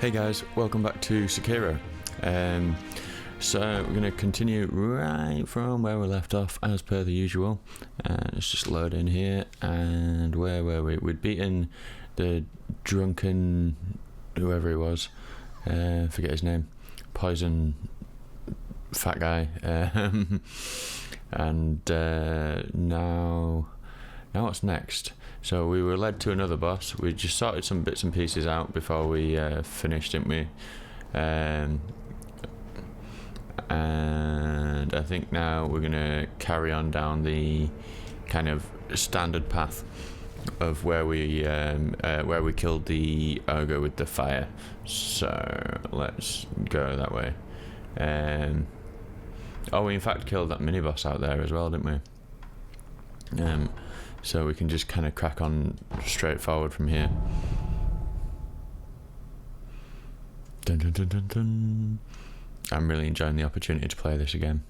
Hey guys, welcome back to Sekiro. So we're going to continue right from where we left off as per the usual. Let's just load in here, and where were we? We'd beaten the drunken, whoever he was, forget his name, poison fat guy, and now what's next? So we were led to another boss. We just sorted some bits and pieces out before we finished, didn't we? And I think now we're gonna carry on down the kind of standard path of where we killed the ogre with the fire. So let's go that way. Oh, we in fact killed that mini boss out there as well, didn't we? So we can just kind of crack on straight forward from here. Dun, dun, dun, dun, dun. I'm really enjoying the opportunity to play this again.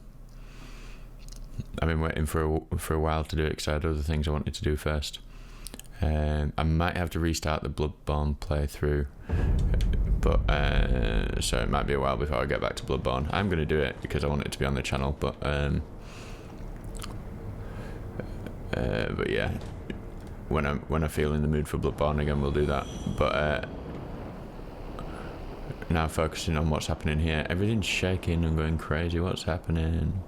I've been waiting for a while to do it because I had other things I wanted to do first. I might have to restart the Bloodborne playthrough, but so it might be a while before I get back to Bloodborne. I'm going to do it because I want it to be on the channel, but yeah, when I feel in the mood for Bloodborne again, we'll do that. But now focusing on what's happening here. Everything's shaking and going crazy. What's happening?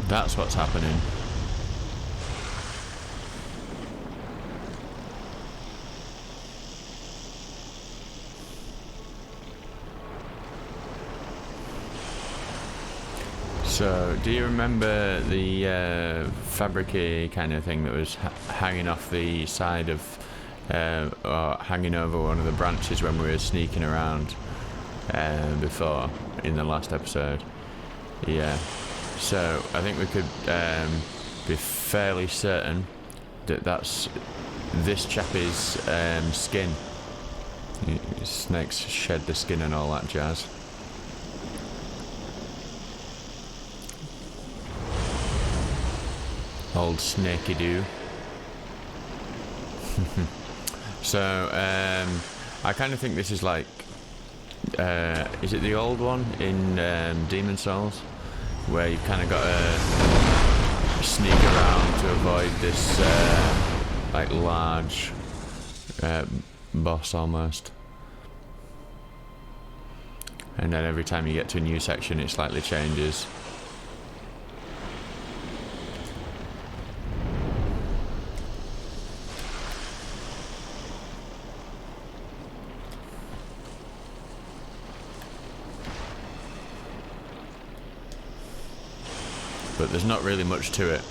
That's what's happening. So, do you remember the fabric-y kind of thing that was hanging off the side of, or hanging over one of the branches when we were sneaking around before, in the last episode? Yeah. So I think we could be fairly certain that that's this chappie's skin. Snakes shed the skin and all that jazz. Old snakey doo. So I kind of think this is like, is it the old one in Demon Souls? Where you've kind of got to sneak around to avoid this like large boss almost, and then every time you get to a new section it slightly changes. But there's not really much to it.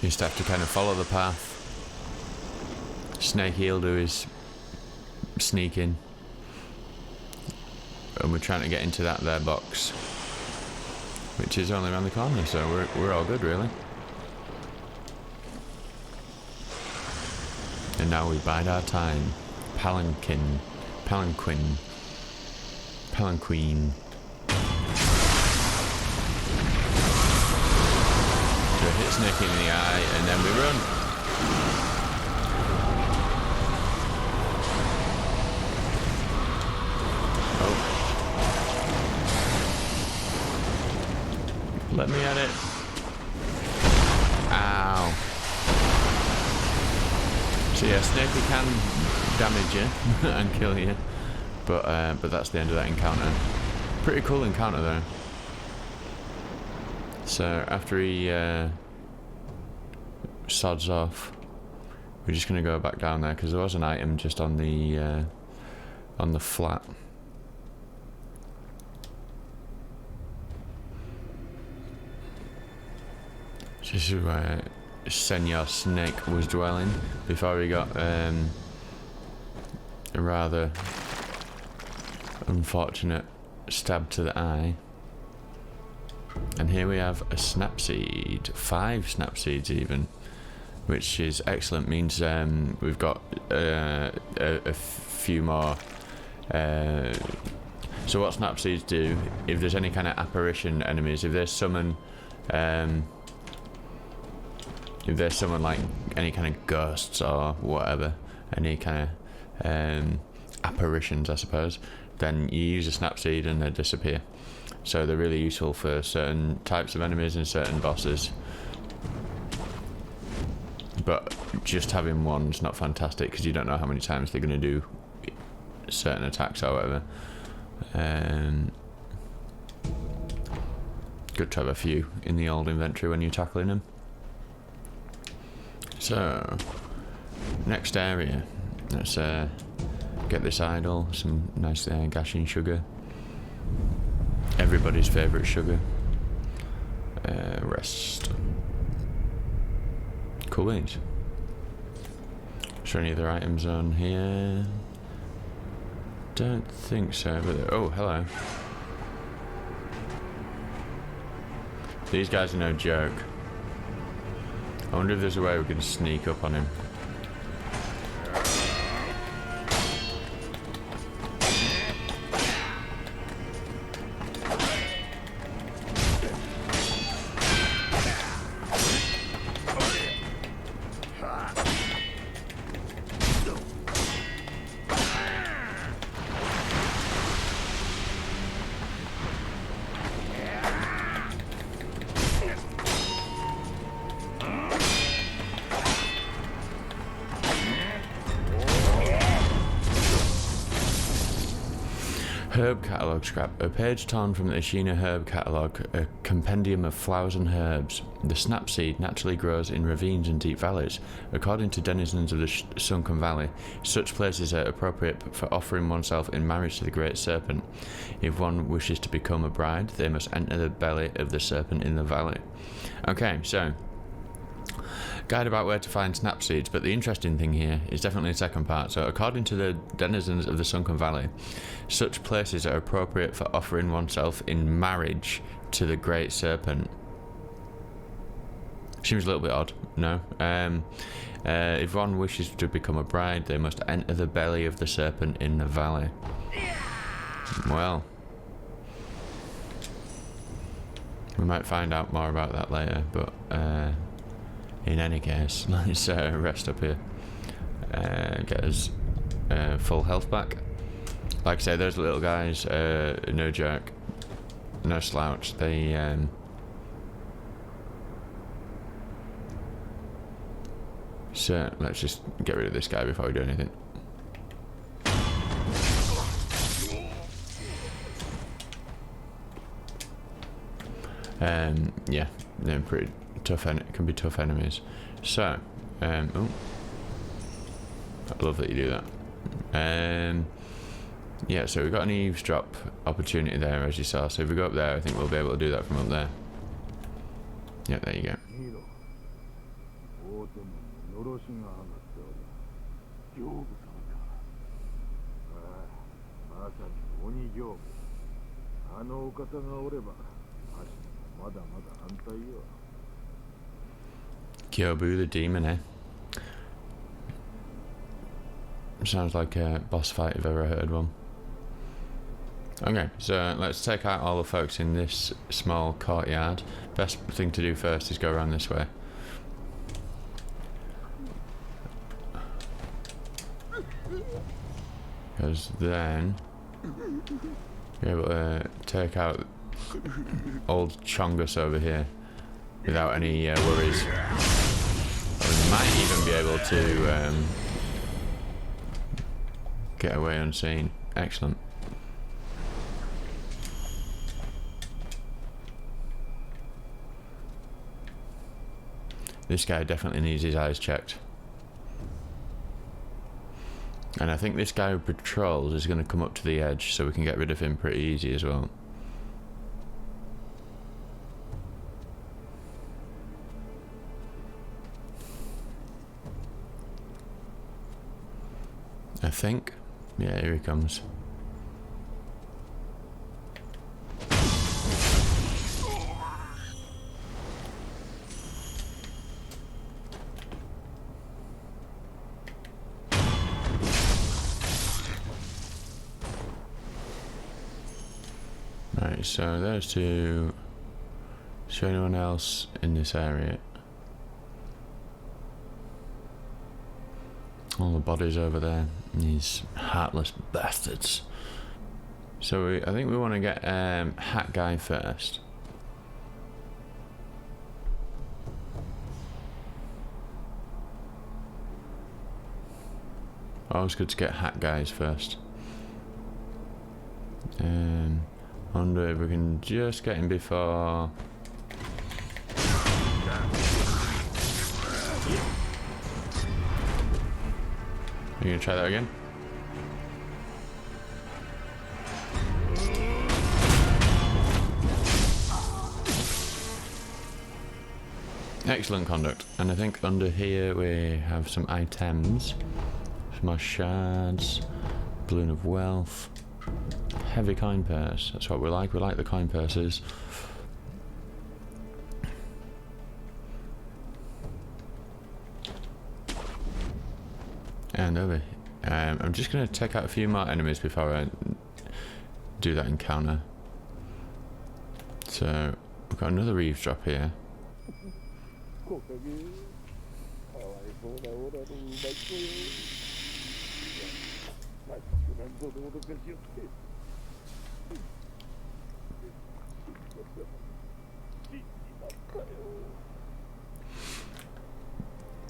You just have to kind of follow the path. Snakey will do his sneaking, and we're trying to get into that there box, which is only around the corner, so we're all good really. And now we bide our time. Palanquin. So hit Snakey in the eye, and then we run. Oh. Let me at it. Ow. So yeah, Snakey can damage you and kill you, but that's the end of that encounter. Pretty cool encounter though. So after he sods off, we're just going to go back down there because there was an item just on the flat. So this is where Senor Snake was dwelling before he got rather unfortunate stab to the eye. And here we have a snapseed, 5 snapseeds even, which is excellent. Means we've got a few more. So what snapseeds do, if there's any kind of apparition enemies, if there's someone like any kind of ghosts or whatever, any kind of apparitions, I suppose, then you use a snapseed and they disappear. So they're really useful for certain types of enemies and certain bosses. But just having one's not fantastic because you don't know how many times they're going to do certain attacks or whatever. Good to have a few in the old inventory when you're tackling them. So, next area. Let's get this idol, some nice gashing sugar. Everybody's favourite sugar. Rest. Cool beans. Is there any other items on here? Don't think so, but oh, hello. These guys are no joke. I wonder if there's a way we can sneak up on him. Herb catalogue scrap. A page torn from the Ashina herb catalogue, a compendium of flowers and herbs. The snapseed naturally grows in ravines and deep valleys. According to denizens of the sunken valley, such places are appropriate for offering oneself in marriage to the great serpent. If one wishes to become a bride, they must enter the belly of the serpent in the valley. Okay, so guide about where to find snapseeds, but the interesting thing here is definitely the second part. So according to the denizens of the sunken valley, such places are appropriate for offering oneself in marriage to the great serpent. Seems a little bit odd, no? If one wishes to become a bride, they must enter the belly of the serpent in the valley. Well, we might find out more about that later, but in any case, let's rest up here. Get us full health back. Like I say, those little guys, no joke, no slouch. They so let's just get rid of this guy before we do anything. Yeah, they're pretty tough. Can be tough enemies. So, oh, I love that you do that. Yeah, so we've got an eavesdrop opportunity there, as you saw. So if we go up there, I think we'll be able to do that from up there. Yeah, there you go. Kyobu the demon, eh? Sounds like a boss fight if I've ever heard one. Okay, so let's take out all the folks in this small courtyard. Best thing to do first is go around this way. Because then you're able to take out old Chongus over here without any worries. Or we might even be able to get away unseen. Excellent. This guy definitely needs his eyes checked. And I think this guy who patrols is going to come up to the edge, so we can get rid of him pretty easy as well. I think. Yeah, here he comes. Okay, so those two. Is there anyone else in this area? All the bodies over there. These heartless bastards. So I think we want to get Hat Guy first. Always good to get Hat Guys first. I wonder if we can just get him before... You gonna try that again? Excellent conduct. And I think under here we have some items. Some more shards. Balloon of wealth. Heavy coin purse. That's what we like. We like the coin purses. And over here. I'm just going to take out a few more enemies before I do that encounter. So, we've got another eavesdrop here.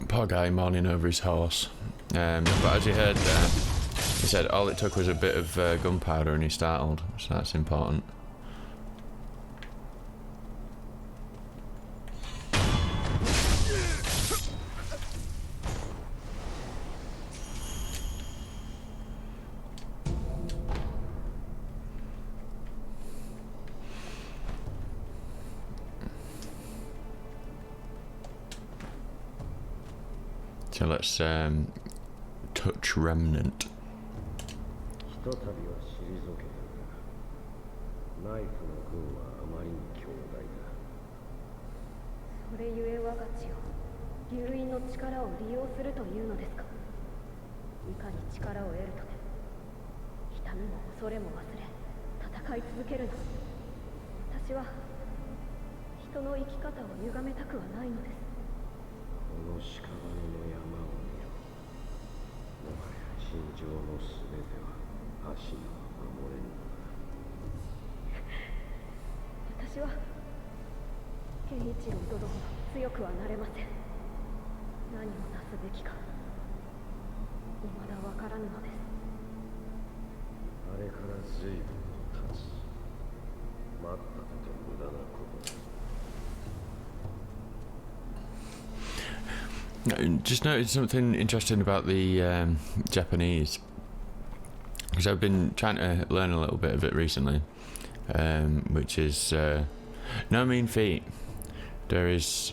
Poor guy mourning over his horse. But as you heard there, he said all it took was a bit of gunpowder and he startled, so that's important. So let's touch remnant. Just noticed something interesting about the Japanese, because I've been trying to learn a little bit of it recently, which is no mean feat. It's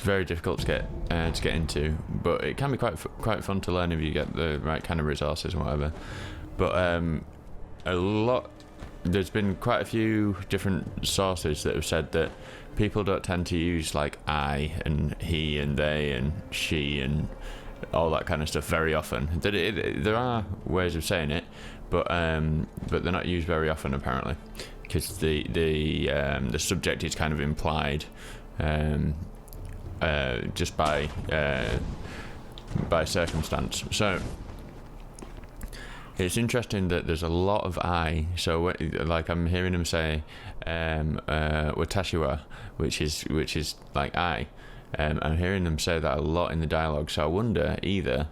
very difficult to get into, but it can be quite fun to learn if you get the right kind of resources and whatever. But there's been quite a few different sources that have said that people don't tend to use like I and he and they and she and all that kind of stuff very often. There are ways of saying it, but they're not used very often apparently, because the subject is kind of implied just by circumstance. So it's interesting that there's a lot of I. So like I'm hearing him say watashiwa, which is like I. I'm hearing them say that a lot in the dialogue. So I wonder either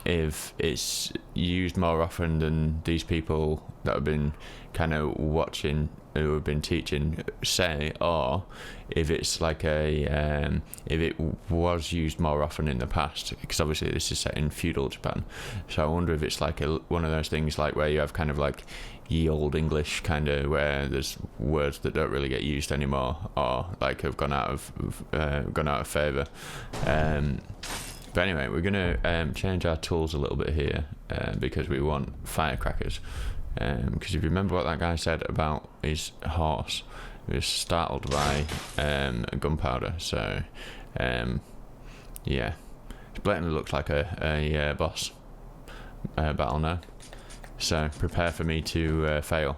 if it's used more often than these people that have been kind of watching, who have been teaching, say, or if it's like if it was used more often in the past, because obviously this is set in feudal Japan. So I wonder if it's like one of those things like where you have kind of like ye old English kind of, where there's words that don't really get used anymore, or like have gone out of favour. But anyway, we're gonna change our tools a little bit here because we want firecrackers. Because if you remember what that guy said about his horse, he was startled by gunpowder. So yeah, it blatantly looks like a boss battle now. So prepare for me to fail.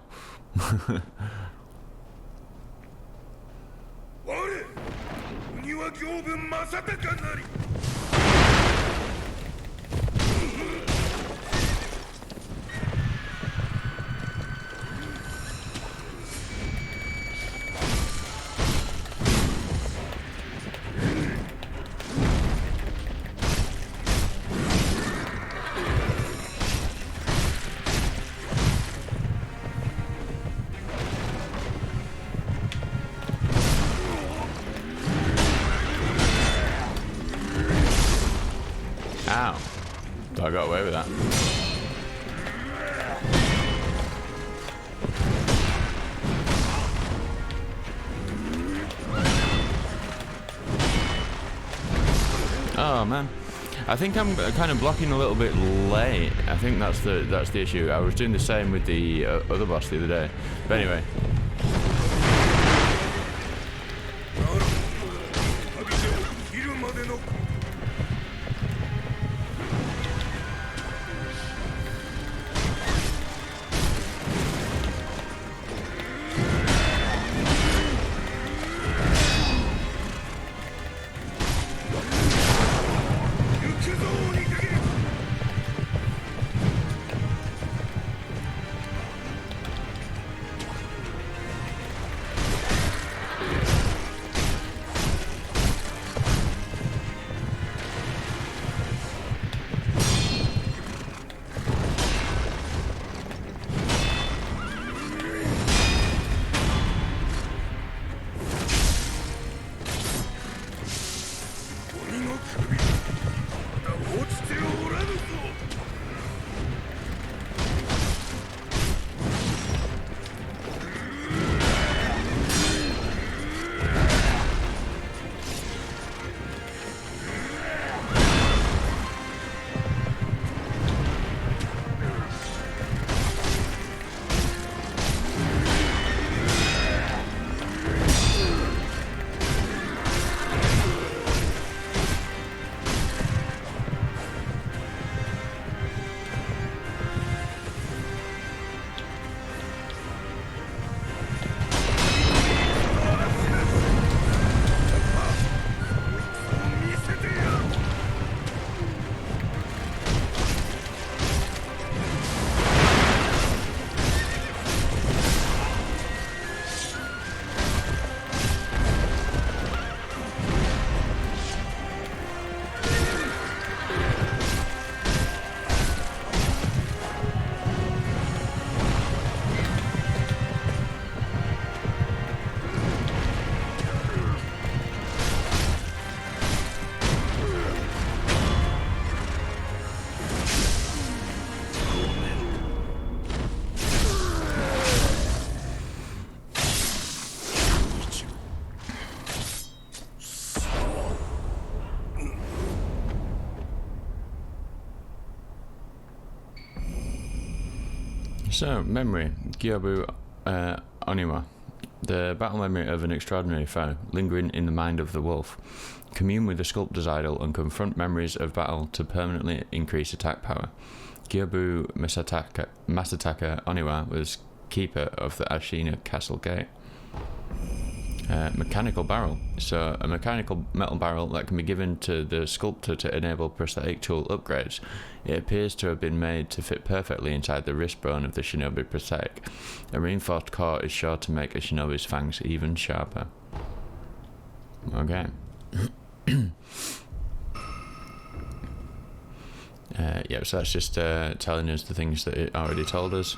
Ow. I got away with that. Oh man, I think I'm kind of blocking a little bit late. I think that's the issue. I was doing the same with the other boss the other day. But anyway. So, memory. Gyobu Oniwa. The battle memory of an extraordinary foe, lingering in the mind of the wolf. Commune with the sculptor's idol and confront memories of battle to permanently increase attack power. Gyobu Masataka Oniwa was keeper of the Ashina Castle gate. Mechanical barrel. So a mechanical metal barrel that can be given to the sculptor to enable prosthetic tool upgrades. It appears to have been made to fit perfectly inside the wrist bone of the shinobi prosthetic. A reinforced core is sure to make a shinobi's fangs even sharper. Okay. Yeah, so that's just telling us the things that it already told us.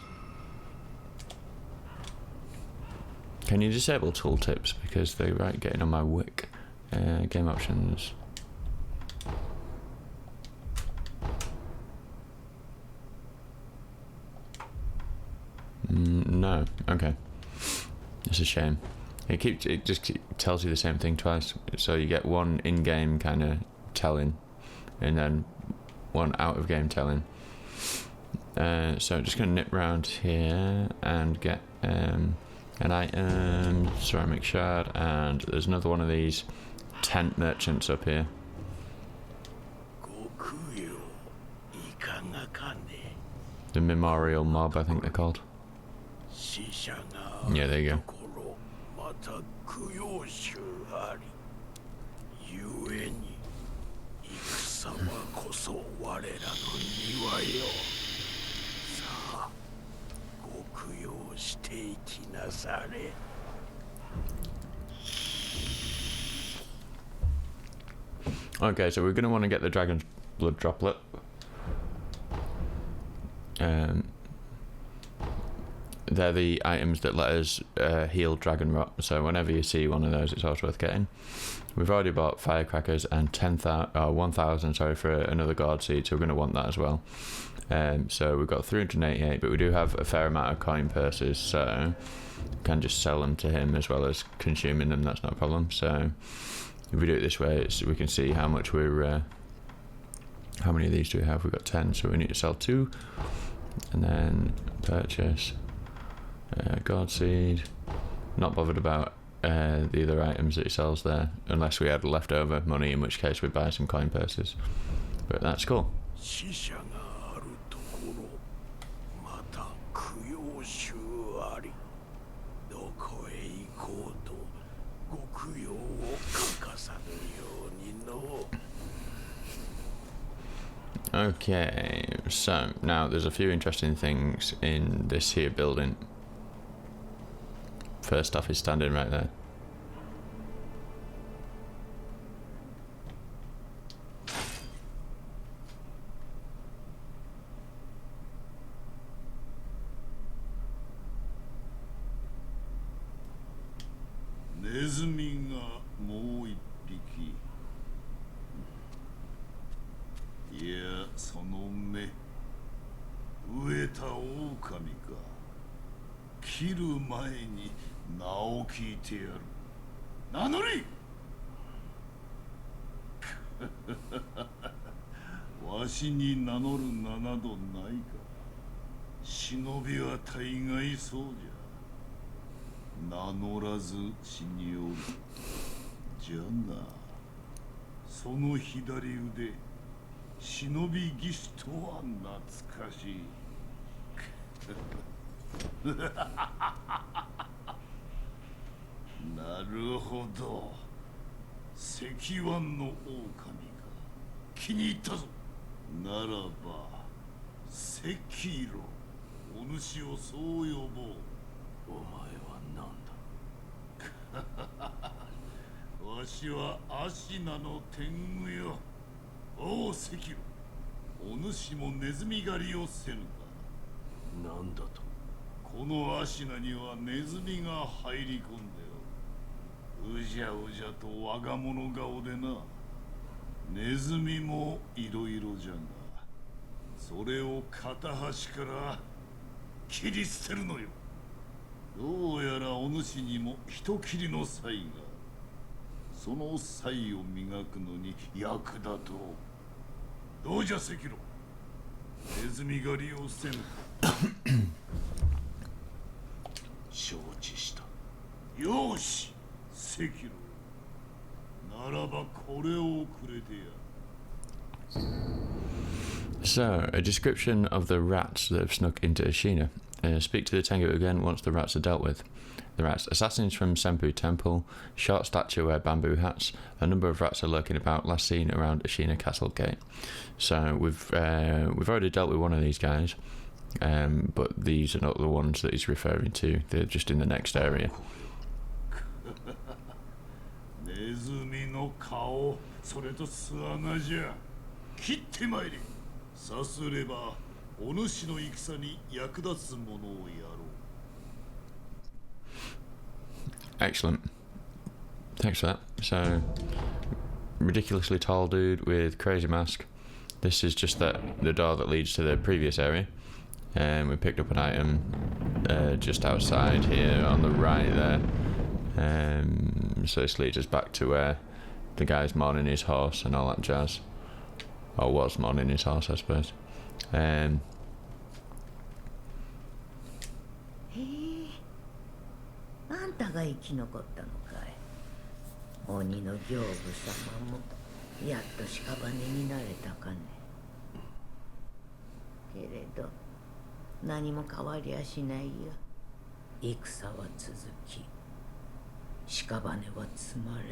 Can you disable tooltips because they're getting on my wick? Game options. No. Okay. It's a shame. It just tells you the same thing twice. So you get one in-game kind of telling, and then one out-of-game telling. So I'm just going to nip round here and get an item, ceramic shard, and there's another one of these tent merchants up here. The memorial mob, I think they're called. Yeah, there you go. また供養衆あり。ゆえに戦はこそ我らの庭よ。さあ、ご供養していきなされ。Okay, so we're going to want to get the dragon's blood droplet. They're the items that let us heal dragon rot, so whenever you see one of those, it's always worth getting. We've already bought firecrackers and 1,000 for another guard seed, so we're going to want that as well. So we've got 388, but we do have a fair amount of coin purses, so we can just sell them to him as well as consuming them. That's not a problem. So if we do it this way, we can see how much we're how many of these do we have? We've got 10, so we need to sell 2 and then purchase guard seed. Not bothered about the other items that he sells there, unless we had leftover money, in which case we'd buy some coin purses. But that's cool. Okay, so now there's a few interesting things in this here building. First off, is standing right there. Sekiro, お主をそう呼ぼう。お前は何だ。わしはアシナの天狗よ。おうセキロ、お主もネズミ狩りをせぬか。何だと。このアシナにはネズミが入り込んでおる。うじゃうじゃと我が物顔でな。ネズミもいろいろじゃが、それを片端から切り捨てるのよ。どうやらお主にも人斬りの才が、その才を磨くのに役立とう。どうじゃセキロ、ネズミ狩りをせぬか。承知した。よし、セキロ、ならばこれをくれてやる。So, a description of the rats that have snuck into Ashina. Speak to the Tengu again once the rats are dealt with. The rats, assassins from Senpu Temple, short stature wear bamboo hats. A number of rats are lurking about, last seen around Ashina Castle gate. So we've already dealt with one of these guys, but these are not the ones that he's referring to. They're just in the next area. ネズミの顔、それと巣穴じゃ。切ってまいれ。さすれば、お主の戦に役立つものをやろう。 Excellent. Thanks for that. So, ridiculously tall dude with crazy mask. This is just the door that leads to the previous area. And we picked up an item just outside here on the right there. So this leads us back to where the guy's mourning his horse and all that jazz. Or was mourning his horse, I suppose. へえ、あんたが生き残ったのかい。鬼の刑部様もやっと屍になれたかね。けれど何も変わりやしないよ。戦は続き、屍は積まれ、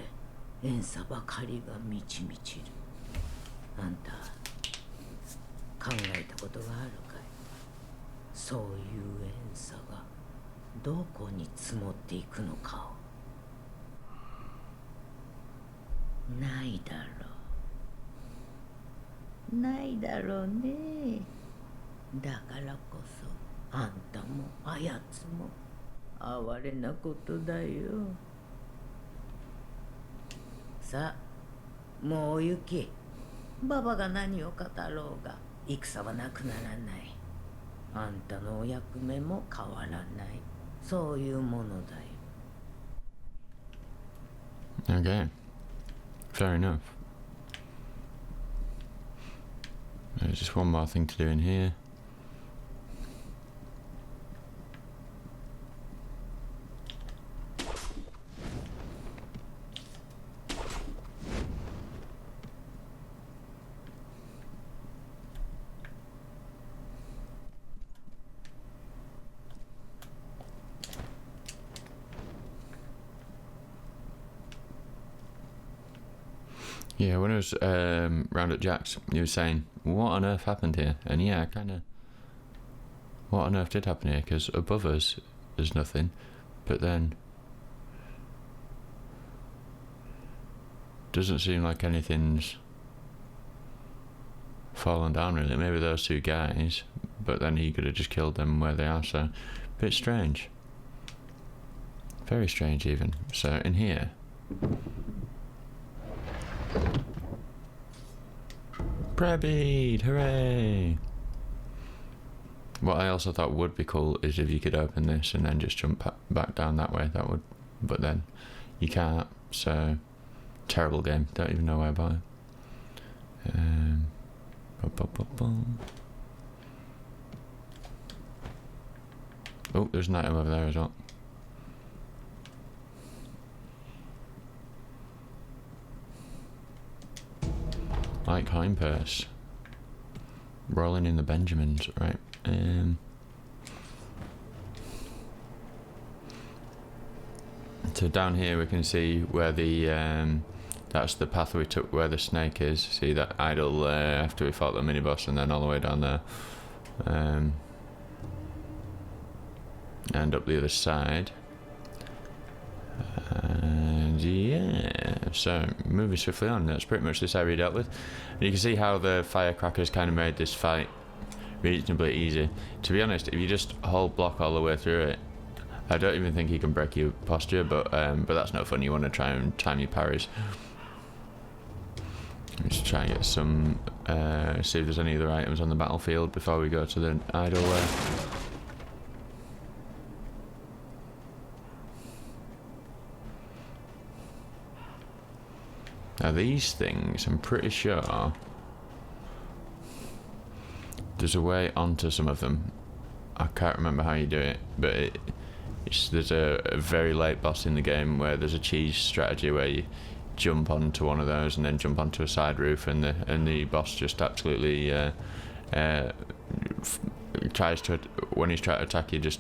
怨嗟ばかりが満ち満ちる。あんた考えたことがあるかい？そういう怨嗟がどこに積もっていくのかを。ないだろう。ないだろうね。だからこそあんたもあやつも哀れなことだよ。さあ、もう行き。ババが何を語ろうが戦はなくならない。あんたのお役目も変わらない。そういうものだよ。Okay. Fair enough. There's just one more thing to do in here. Yeah, when I was round at Jack's, he was saying, what on earth happened here? And yeah, kind of, what on earth did happen here? Because above us, there's nothing. But then, doesn't seem like anything's fallen down really. Maybe those two guys, but then he could have just killed them where they are, so a bit strange. Very strange even. So in here, prayer bead, hooray! What I also thought would be cool is if you could open this and then just jump back down that way. That would, but then you can't. So terrible game. Don't even know where I bought it. Oh, there's an item over there as well. Like coin purse. Rolling in the Benjamins, right? So down here we can see where the that's the path we took where the snake is. See that idol after we fought the mini boss, and then all the way down there, and up the other side. And yeah, so moving swiftly on, that's pretty much this area dealt with. And you can see how the firecrackers kind of made this fight reasonably easy. To be honest, if you just hold block all the way through it, I don't even think you can break your posture, but that's no fun. You want to try and time your parries. Let's try and get some, see if there's any other items on the battlefield before we go to the idol there. Now these things, I'm pretty sure there's a way onto some of them. I can't remember how you do it, but there's a very late boss in the game where there's a cheese strategy where you jump onto one of those and then jump onto a side roof, and the boss just absolutely tries to, when he's trying to attack you, just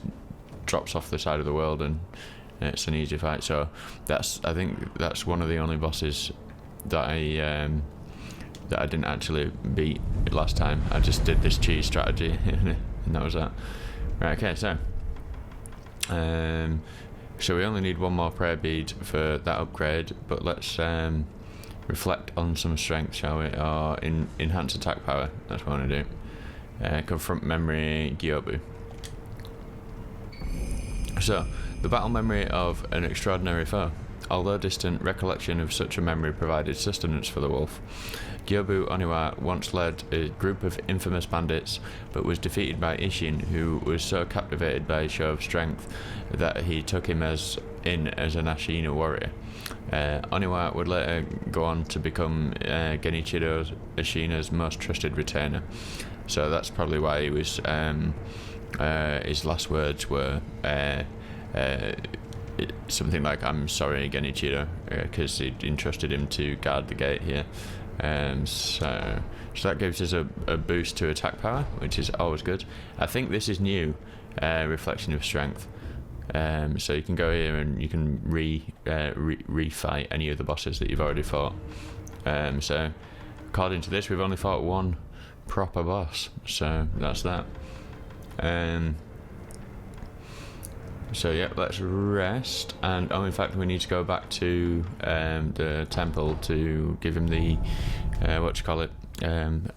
drops off the side of the world, and it's an easy fight. So I think that's one of the only bosses that I didn't actually beat last time. I just did this cheese strategy and that was that. Right, okay, so we only need one more prayer bead for that upgrade, but let's reflect on some strength, shall we? Or enhance attack power, that's what I want to do. Confront memory, Gyobu. So, the battle memory of an extraordinary foe. Although distant, recollection of such a memory provided sustenance for the wolf. Gyobu Oniwa once led a group of infamous bandits, but was defeated by Ishin, who was so captivated by his show of strength that he took him as an Ashina warrior. Oniwa would later go on to become Genichiro Ashina's most trusted retainer. So that's probably why he was his last words were something like, "I'm sorry, Genichiro," because he entrusted him to guard the gate here. So that gives us a boost to attack power, which is always good. I think this is new, reflection of strength, So you can go here and you can refight any of the bosses that you've already fought. So according to this, we've only fought one proper boss, so that's that. So yeah, let's rest, and in fact we need to go back to the temple to give him the a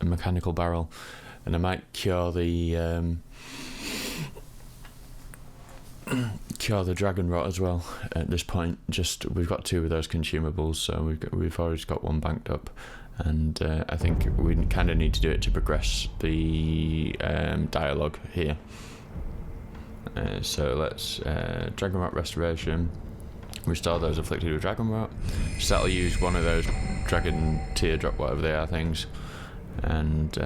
mechanical barrel, and I might cure the dragon rot as well at this point. Just we've got 2 of those consumables, so we've always got 1 banked up, and I think we kind of need to do it to progress the dialogue here. So let's dragon rot restoration, restore those afflicted with dragon rot. So that'll use one of those dragon teardrop whatever they are things, and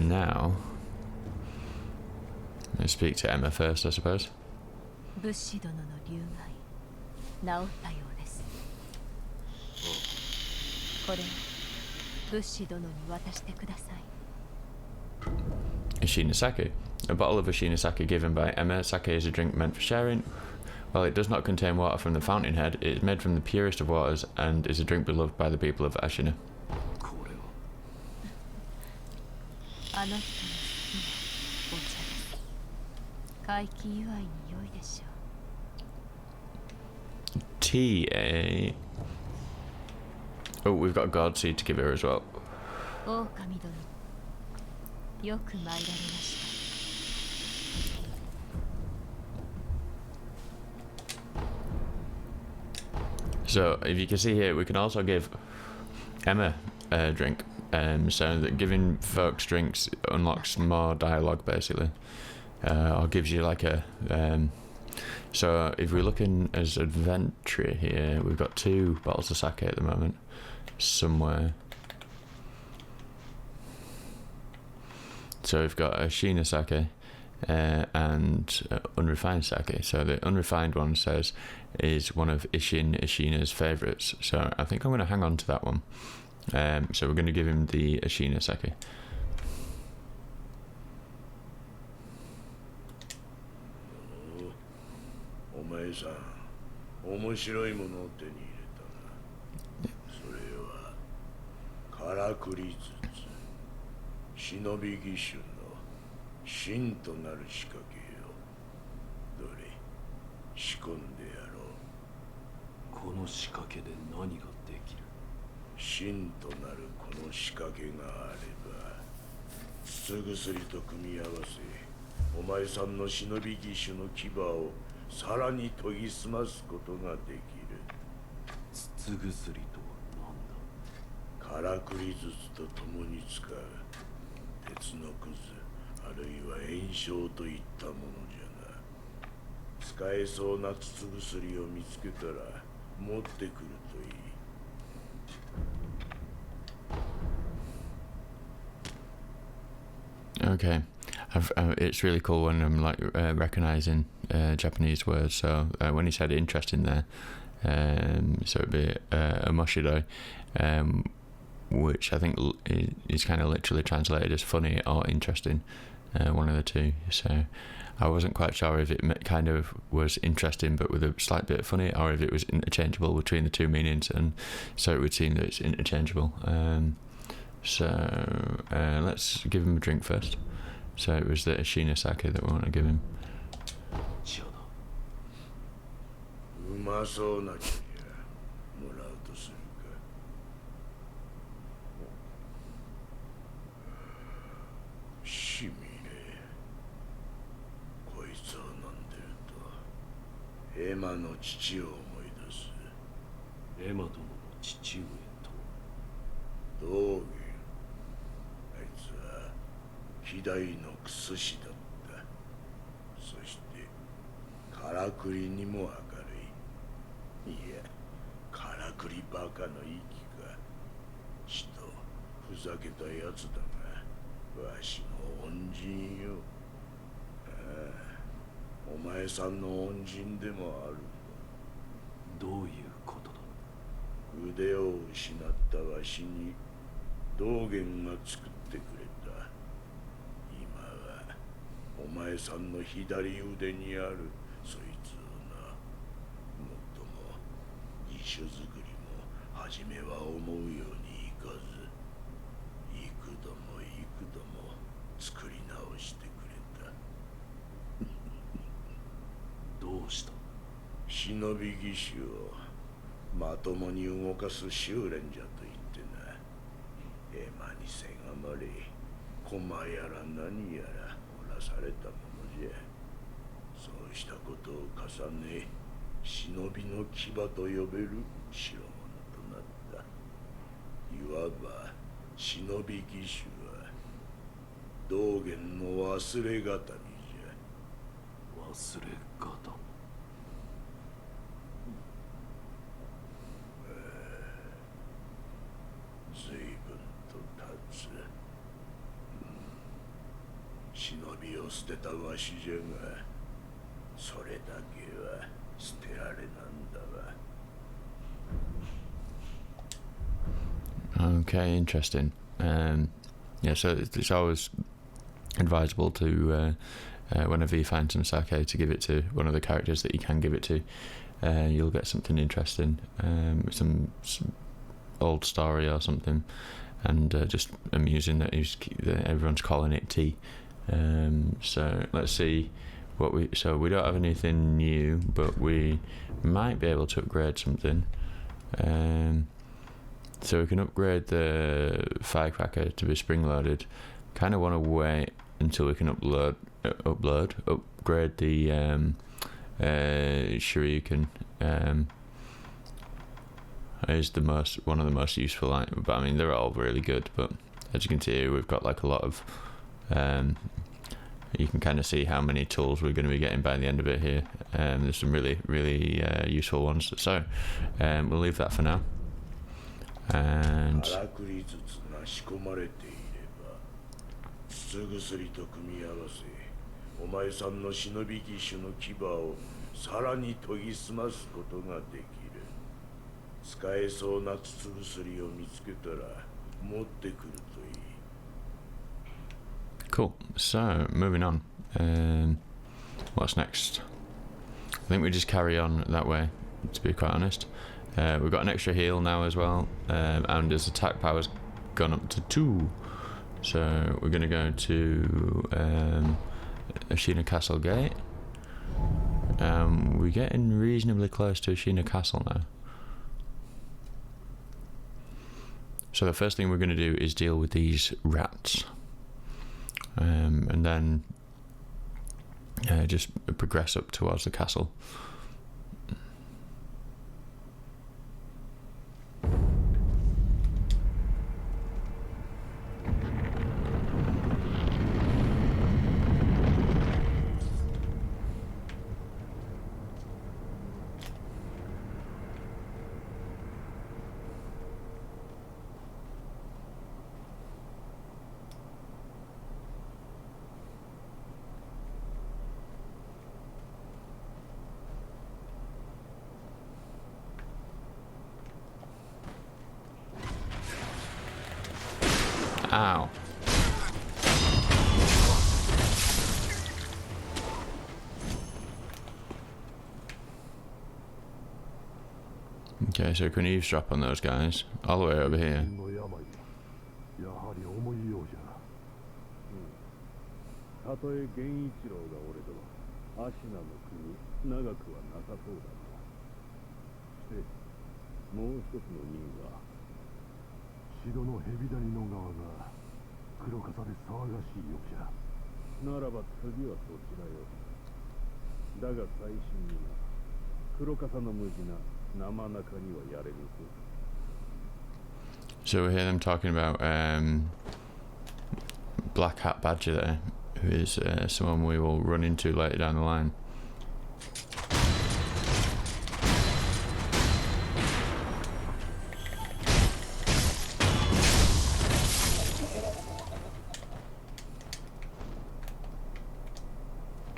now let's speak to Emma first, I suppose. 物資殿の流害治ったようです。これを物資殿に渡してください。 Ashina Sake. A bottle of Ashina Sake given by Emma. Sake is a drink meant for sharing. While it does not contain water from the fountainhead, it is made from the purest of waters and is a drink beloved by the people of Ashina. あの人の好きなお茶です。回帰祝いに良いでしょう。 Tea, eh? Oh, we've got a god seed to give her as well. 狼殿、よく参られました。 So, if you can see here, we can also give Emma a drink. So that giving folks drinks unlocks more dialogue, basically, or gives you like a. So if we're looking as adventurer here, we've got 2 bottles of sake at the moment, somewhere. So we've got Ashina Sake and unrefined sake. So the unrefined one says is one of Ashina's favourites. So I think I'm going to hang on to that one. So we're going to give him the Ashina Sake. Okay, it's really cool when I'm like recognizing Japanese words. So when he said interesting there, so it'd be a moshidoi, which I think is kind of literally translated as funny or interesting, one of the two. So I wasn't quite sure if it kind of was interesting but with a slight bit of funny, or if it was interchangeable between the two meanings, and so it would seem that it's interchangeable. So let's give him a drink first. So it was the Ashina Sake that we want to give him. お前さんの左腕にあるそいつをな。もっとも義手作りも初めは思うようにいかず、幾度も幾度も作り直してくれた。どうした？忍び義手をまともに動かす修練じゃと言ってな。エマにせがまれ、駒やら何やら掘らされたものじゃ。そうしたことを重ね、忍びの牙と呼べる代物となった。いわば忍び義手は道元の忘れがたみじゃ。忘れがたみ。随分と経つ。忍びを捨てたわしじゃが、それだけは捨てられなんだわ。Okay, interesting. Yeah, so it's always advisable to, whenever you find some sake, to give it to one of the characters that you can give it to. You'll get something interesting, some old story or something, and just amusing that everyone's calling it tea. So let's see what we don't have anything new, but we might be able to upgrade something. So we can upgrade the firecracker to be spring loaded. Kind of want to wait until we can upgrade the shuriken. Is one of the most useful items, but I mean they're all really good. But as you can see, we've got like a lot of. You can kind of see how many tools we're going to be getting by the end of it here. There's some really useful ones. So we'll leave that for now. And 筒薬と組み合わせ、お前さんの忍び義手の牙をさらに研ぎ澄ますことができる。使えそうな筒薬を見つけたら持ってくるといい。Cool. So moving on. What's next? I think we just carry on that way, to be quite honest. We've got an extra heal now as well, and his attack power's gone up to 2. So we're going to go to Ashina Castle gate. We're getting reasonably close to Ashina Castle now. So the first thing we're going to do is deal with these rats. And then just progress up towards the castle. Ow. Okay, so we can eavesdrop on those guys all the way over here. やはり重いようじゃ。たとえ源一郎が俺とアシナの国長くはなさそうだな。してもう一つの任は城の蛇谷の側が黒笠で騒がしいようじゃ。ならば次はそちらよ。だが最新には黒笠の無事な生中にはやれるぞ。So we hear them talking about Black Hat Badger there, who is someone we will run into later down the line.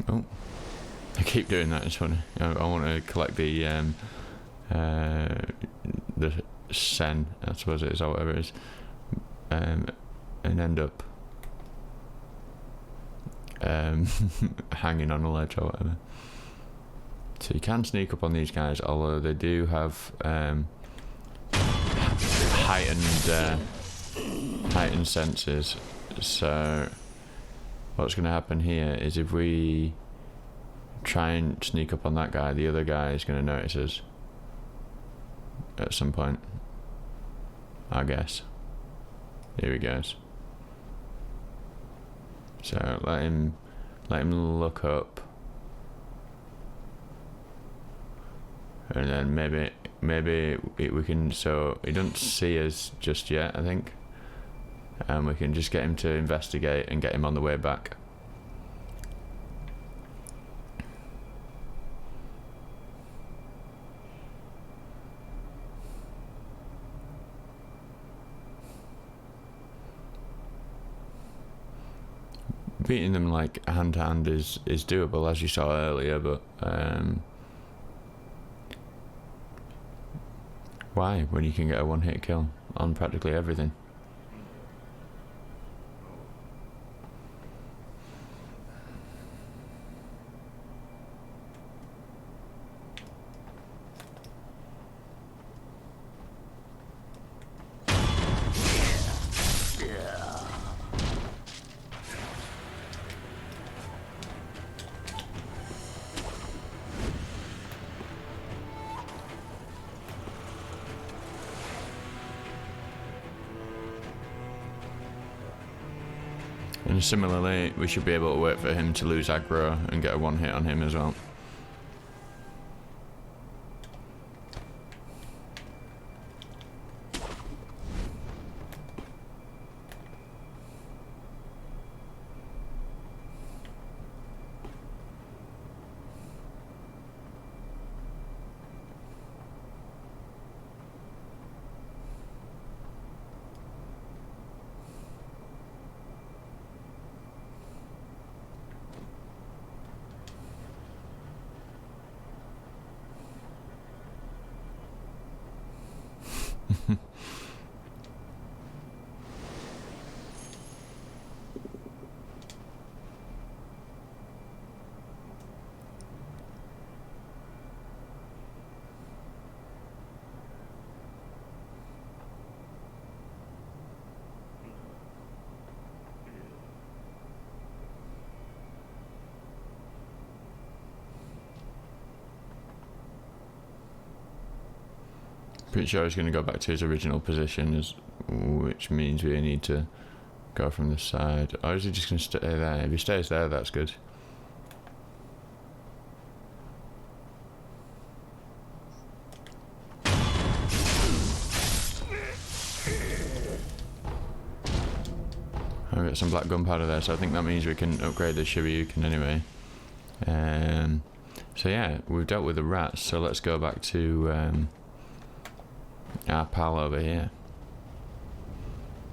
Oh, I keep doing that. It's funny. I want to collect the sen, I suppose it is, or whatever it is, and end up hanging on a ledge or whatever. So you can sneak up on these guys, although they do have heightened senses. So what's going to happen here is if we try and sneak up on that guy, the other guy is going to notice us at some point, I guess. Here he goes. So let him look up, and then maybe we can. So he doesn't see us just yet, I think, and we can just get him to investigate and get him on the way back. Beating them like hand to hand is doable, as you saw earlier, but why, when you can get a one-hit kill on practically everything? And similarly, we should be able to wait for him to lose aggro and get a one hit on him as well. Pretty sure he's going to go back to his original position, which means we need to go from the side. Or is he just going to stay there? If he stays there, that's good. I've got some black gunpowder there, so I think that means we can upgrade the Shiryuken anyway. So yeah, we've dealt with the rats, so let's go back to our pal over here.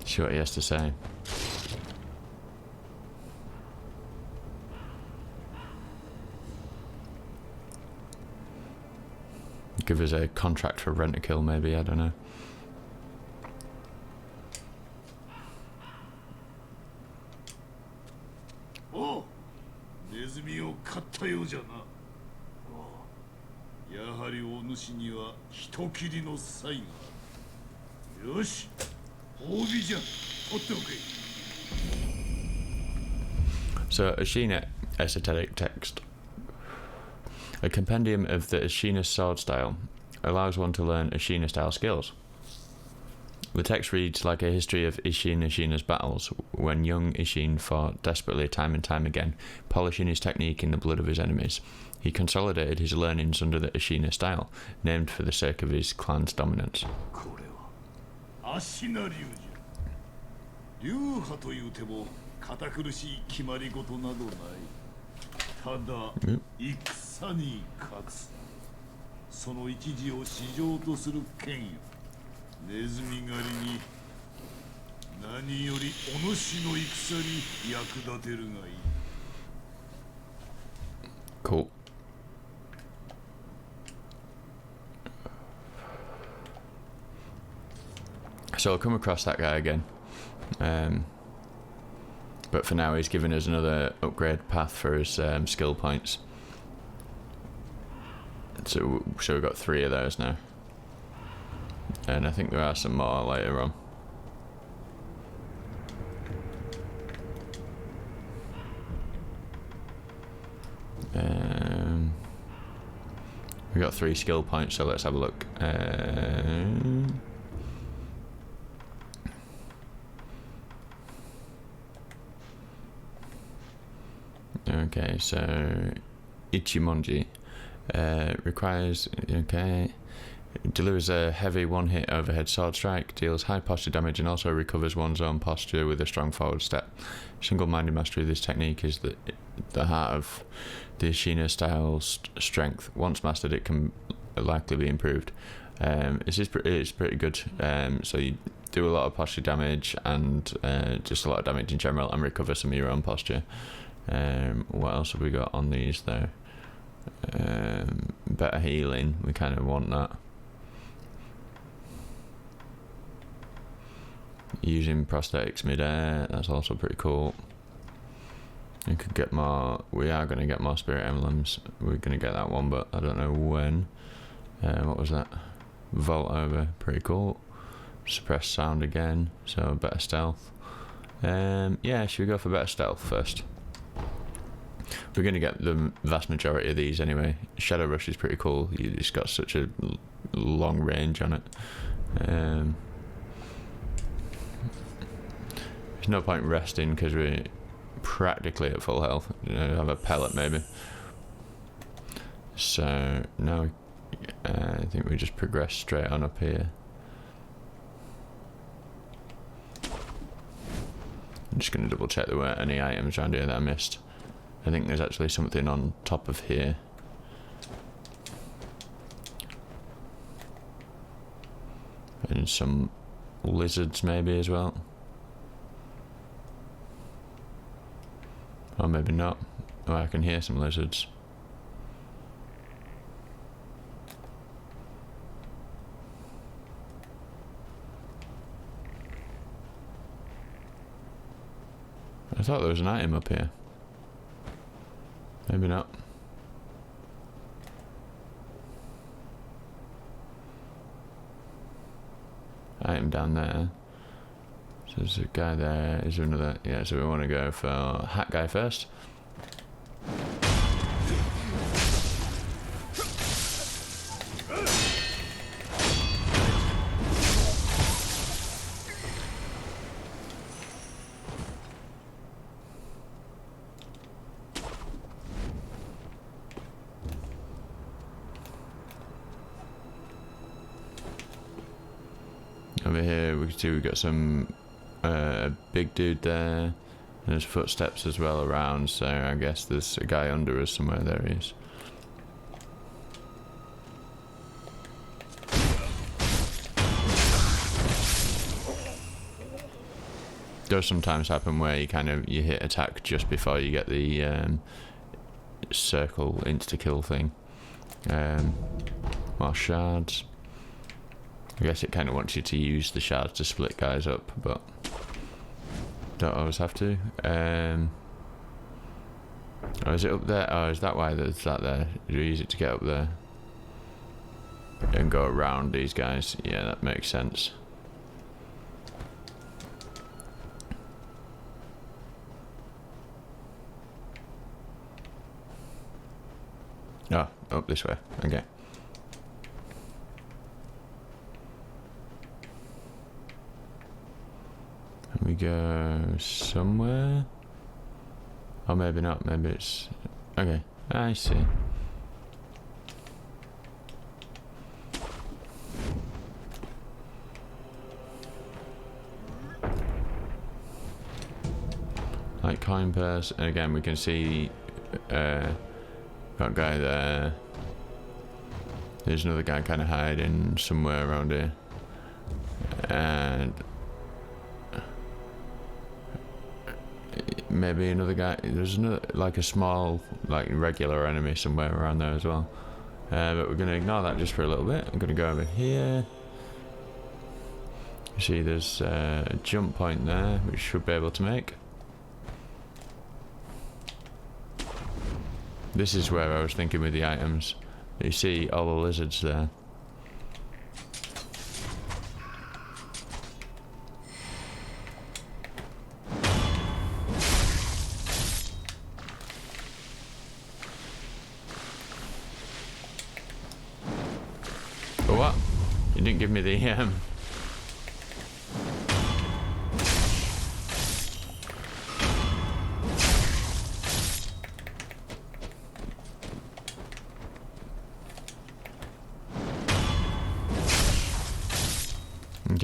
See what he has to say. Give us a contract for rent-a-kill maybe, I don't know. Oh, ネズミを買ったようじゃな。やはりお主には人斬りの才がある。よし、褒美じゃ。取っておけ。 So, Ashina Esoteric Text. A compendium of the Ashina sword style allows one to learn Ashina style skills. The text reads like a history of Ashina's battles, when young Ishin fought desperately time and time again, polishing his technique in the blood of his enemies. He consolidated his learnings under the Ashina style, named for the sake of his clan's dominance. これは芦名流じゃ。流派というても堅苦しい決まり事などない。ただ戦に勝つ。その一時を市場とする権よ。ネズミ狩りに何よりお主の戦に役立てるがいい。 Cool. So I'll come across that guy again. But for now, he's giving us another upgrade path for his skill points. So we've got 3 of those now. And I think there are some more later on. We got 3 skill points, so let's have a look. Okay, so Ichimonji requires, okay, delivers a heavy one-hit overhead sword strike, deals high posture damage, and also recovers one's own posture with a strong forward step. Single-minded mastery of this technique is the heart of the Ashina style strength. Once mastered, it can likely be improved. It's pretty good. So you do a lot of posture damage and just a lot of damage in general, and recover some of your own posture. What else have we got on these though? Better healing, we kind of want that. Using prosthetics mid-air, that's also pretty cool. We could get more, we are going to get more spirit emblems. We're going to get that one, but I don't know when. What was that? Vault over, pretty cool. Suppressed sound again, so better stealth. Yeah, should we go for better stealth first? We're going to get the vast majority of these anyway. Shadow Rush is pretty cool. It's got such a long range on it. There's no point resting because we're practically at full health. Have a pellet maybe. So now I think we just progress straight on up here. I'm just going to double check there weren't any items around here that I missed. I think there's actually something on top of here. And some lizards maybe as well. Or maybe not. Oh, I can hear some lizards. I thought there was an item up here. Maybe not. Item down there. So there's a guy there. Is there another? Yeah, so we want to go for hat guy first. Over here we can see we've got some big dude there, and there's footsteps as well around, so I guess there's a guy under us somewhere. There he is. Does sometimes happen where you hit attack just before you get the circle insta-kill thing. More shards. I guess it kind of wants you to use the shards to split guys up, but don't always have to. Oh, is it up there? Oh, is that why there's that there? Do you use it to get up there and go around these guys? Yeah, that makes sense. Oh, up this way. Okay. We go somewhere, or maybe not, maybe it's okay. I see. Like coin purse, and again we can see got a guy there. There's another guy kind of hiding somewhere around here, and maybe another guy. There's another, like a small, like regular enemy somewhere around there as well. But we're going to ignore that just for a little bit. I'm going to go over here. You see there's a jump point there, which should be able to make. This is where I was thinking with the items. You see all the lizards there. But what? You didn't give me the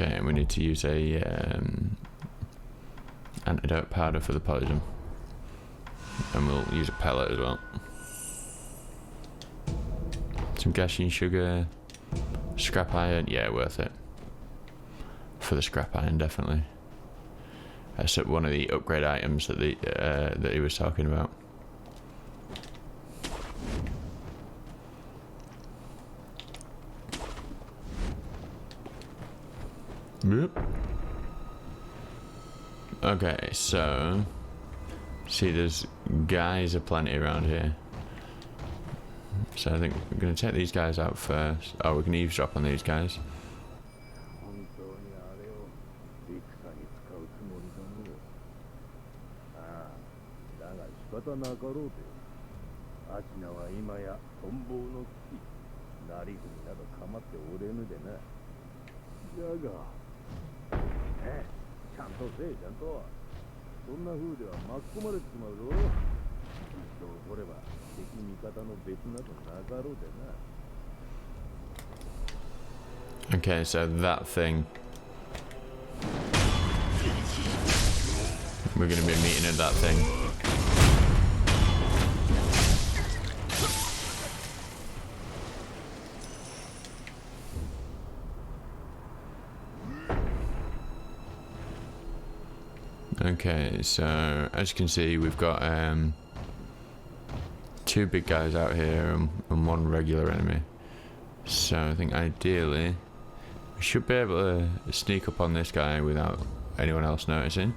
Okay, we need to use a antidote powder for the poison. And we'll use a pellet as well. Some gashing sugar, scrap iron, yeah, worth it. For the scrap iron, definitely. That's one of the upgrade items that that he was talking about. Yep. Okay, so see, there's guys aplenty around here. So I think we're going to take these guys out first. Oh, we can eavesdrop on these guys. 本当にあれを戦に使うつもりだね。ああ、だが仕方なかろうて。アシナは今や存亡の危機。なりふりなど構っておれぬでな。だが、ねえ、ちゃんとせえ、ちゃんと。そんな風では巻き込まれてしまうぞ。きっと怒れば敵味方の別などなかろうでな。Okay, so that thing. We're going to be meeting at that thing. Okay, so as you can see, we've got two big guys out here and one regular enemy. So I think ideally we should be able to sneak up on this guy without anyone else noticing.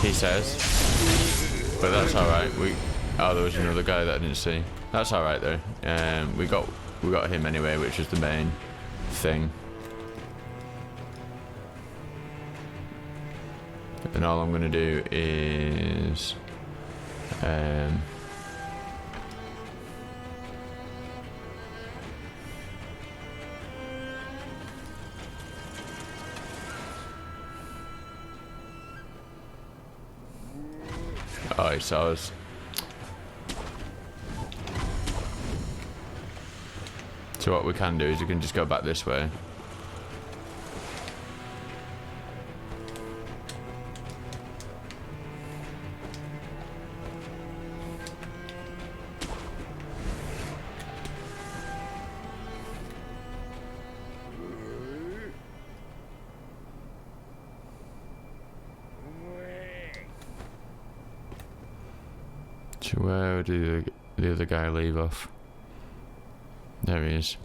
He says, but that's all right. Oh, there was another guy that I didn't see. That's all right though. We got him anyway, which is the main thing. And all I'm going to do is oh, he saw us. So what we can do is we can just go back this way. So where did the other guy leave off? There he is.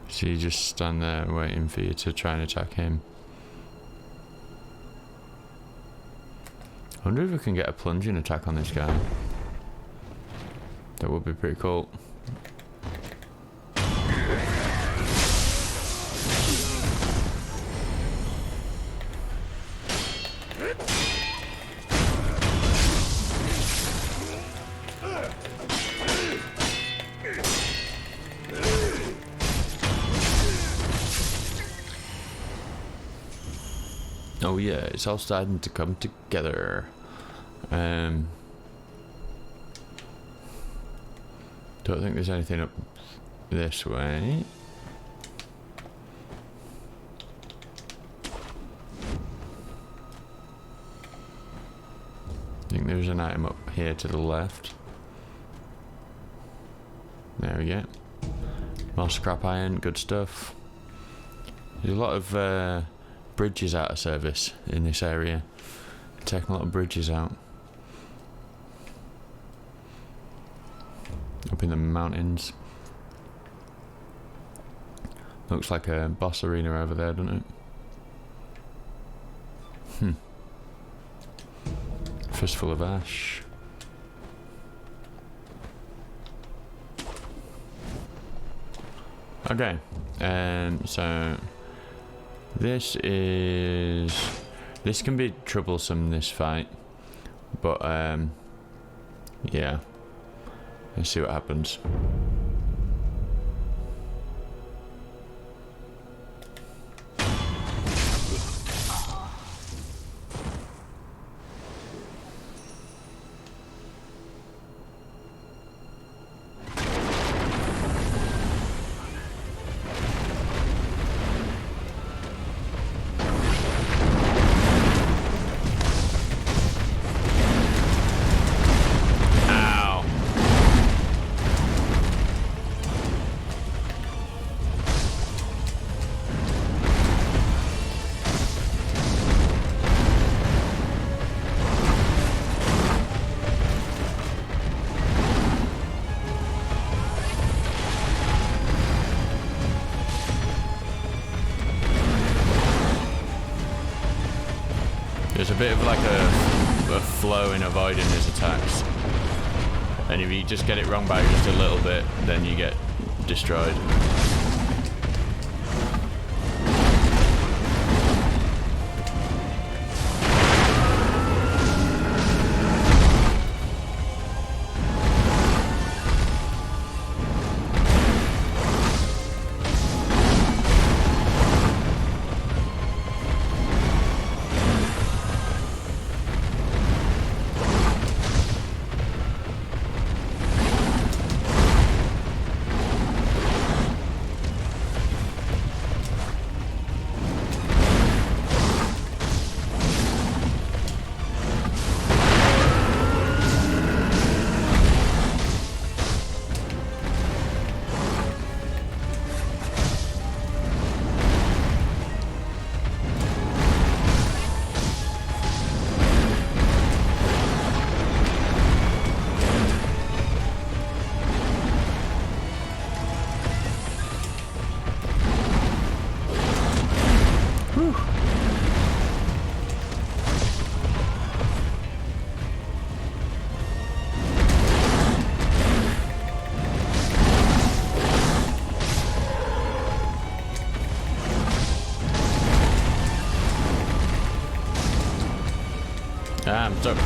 So you just stand there waiting for you to try and attack him. I wonder if we can get a plunging attack on this guy. That would be pretty cool. Oh yeah, it's all starting to come together. Don't think there's anything up this way. I think there's an item up here to the left. There we go. More scrap iron, good stuff. There's a lot of bridges out of service in this area. Taking a lot of bridges out. Up in the mountains. Looks like a boss arena over there, doesn't it? Fistful of Ash. Okay, so this can be troublesome, this fight, but yeah, let's see what happens. There's a bit of like a flow in avoiding his attacks, and if you just get it wrong by just a little bit, then you get destroyed. I'm stuck.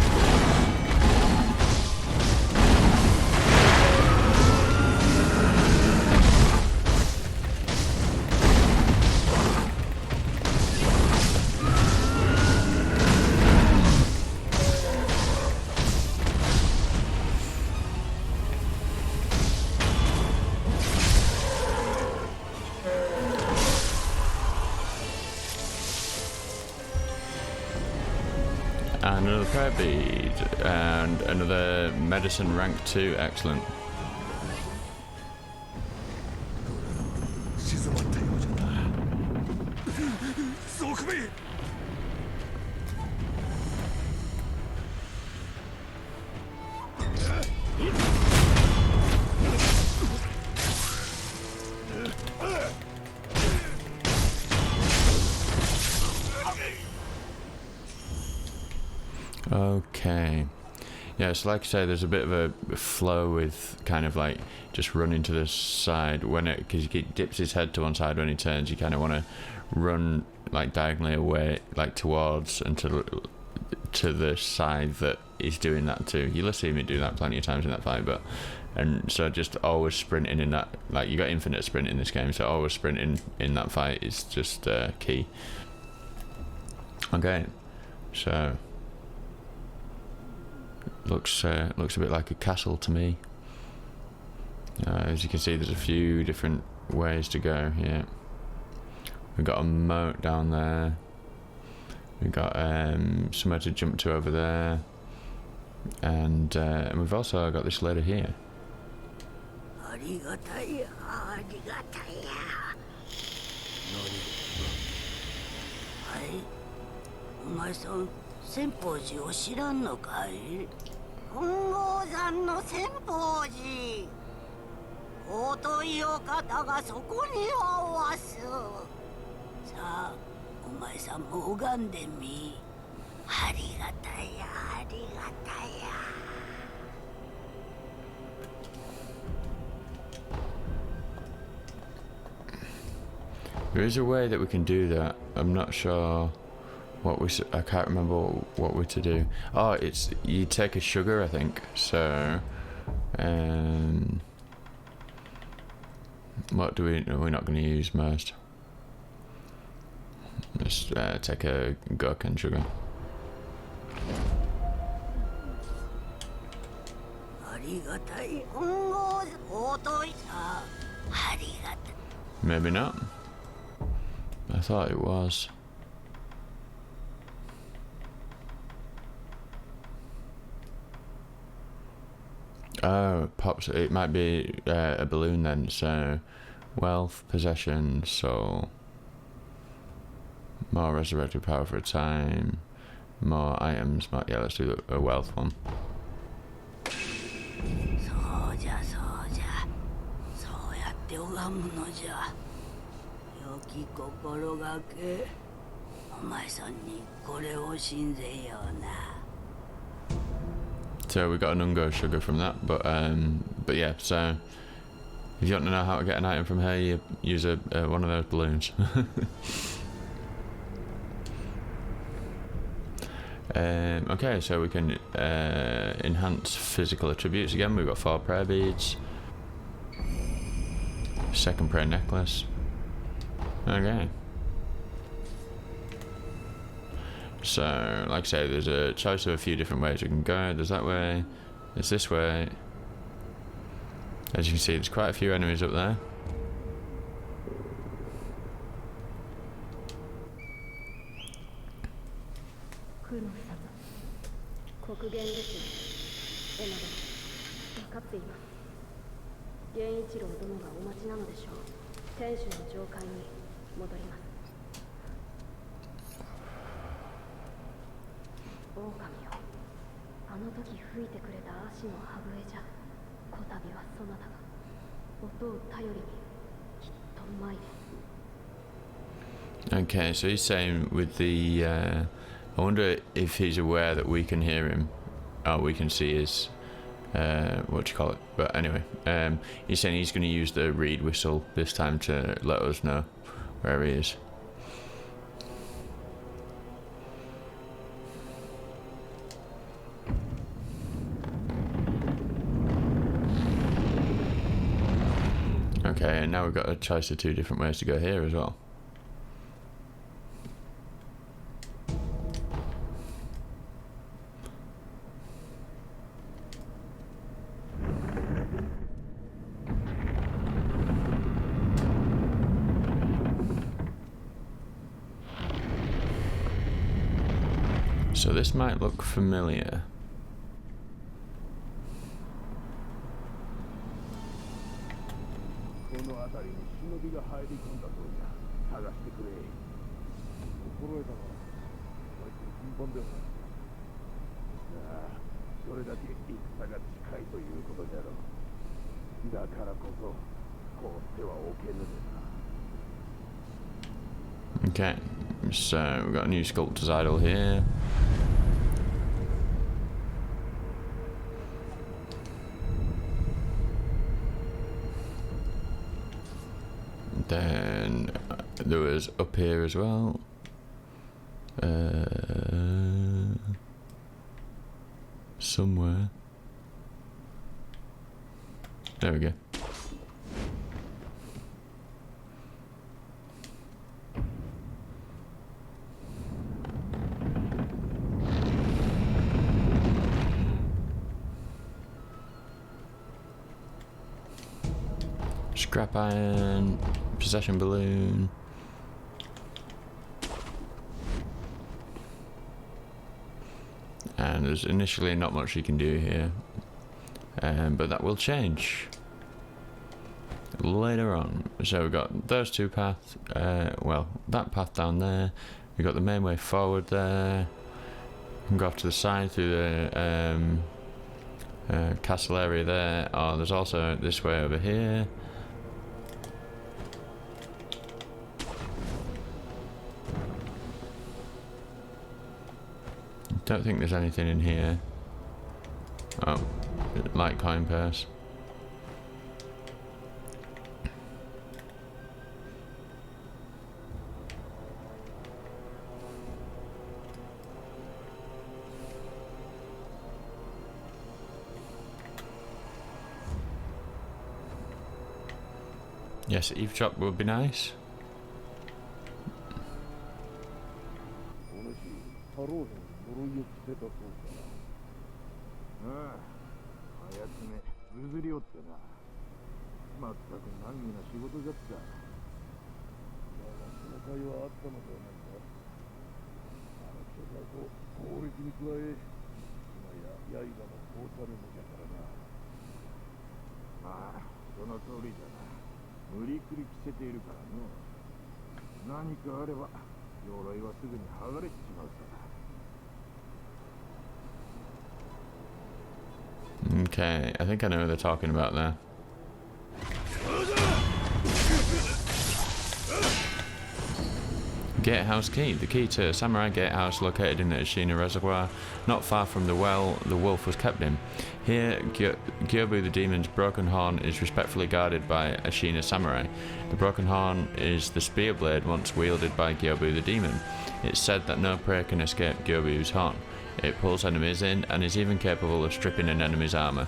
And another prayer bead, and another medicine rank 2, excellent. Okay. Yeah, so like I say, there's a bit of a flow with kind of like just running to the side when it, because he dips his head to one side when he turns, you kind of want to run like diagonally away, like towards and to the side that he's doing that to. You'll see me do that plenty of times in that fight, but and so just always sprinting in that, like you got infinite sprint in this game, so always sprinting in that fight is just key. Okay, so looks a bit like a castle to me. As you can see, there's a few different ways to go. Yeah, we've got a moat down there. We've got somewhere to jump to over there, and we've also got this ladder here. ありがたやありがたや。 There is a way that we can do that. I'm not sure what I can't remember what we're to do. Oh, it's you take a sugar, I think. So, what do we're not going to use most. Let's take a gherkin sugar. Maybe not. I thought it was. Oh, pops. It might be a balloon then. So, wealth, possession, soul. More resurrected power for a time. More items. Yeah, let's do a wealth one. So we got an ungo sugar from that, but yeah. So if you want to know how to get an item from her, you use one of those balloons. Okay, so we can enhance physical attributes again. We've got 4 prayer beads, second prayer necklace. Okay. So, like I say, there's a choice of a few different ways we can go. There's that way, there's this way. As you can see, there's quite a few enemies up there. Okay, so he's saying with the I wonder if he's aware that we can hear him. Oh, we can see his what do you call it? But anyway, he's saying he's going to use the reed whistle this time to let us know where he is. Okay, and now we've got a choice of 2 different ways to go here as well. So this might look familiar. Okay, so we've got a new sculptor's idol here. Then there was up here as well. Somewhere. There we go. Scrap iron, possession balloon. And there's initially not much you can do here, but that will change later on. So we've got those 2 paths, well, that path down there, we've got the main way forward there, we can go off to the side through the castle area there, or there's also this way over here. don't think there's anything in here. Oh, light coin purse. Yes, eavesdrop would be nice. お主ハローヘンに呪いを着せたそうか。ああ、あやつめぐずりおってな。まったく難儀な仕事じゃった。だがその甲斐はあったのではないか。あの人だと攻撃に加え、今や刃もこうされるのじゃからな。まあ、その通りだな。無理くり着せているからの。何かあれば鎧はすぐに剥がれてしまうさ。 Okay, I think I know what they're talking about there. Gatehouse key. The key to Samurai Gatehouse located in the Ashina Reservoir, not far from the well the wolf was kept in. Here, Gyobu the demon's broken horn is respectfully guarded by Ashina Samurai. The broken horn is the spear blade once wielded by Gyobu the demon. It's said that no prey can escape Gyobu's horn. It pulls enemies in and is even capable of stripping an enemy's armor.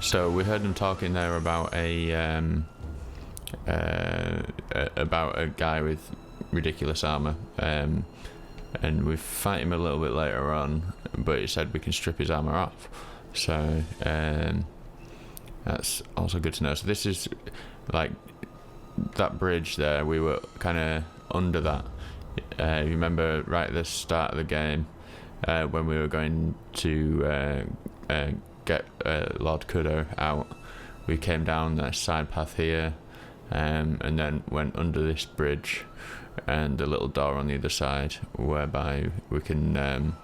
So we heard them talking there about a guy with ridiculous armor, and we fight him a little bit later on, but he said we can strip his armor off. So that's also good to know. So this is like that bridge there. We were kind of under that. You remember right at the start of the game when we were going to get Lord Kudo out, we came down that side path here, and then went under this bridge and the little door on the other side whereby we can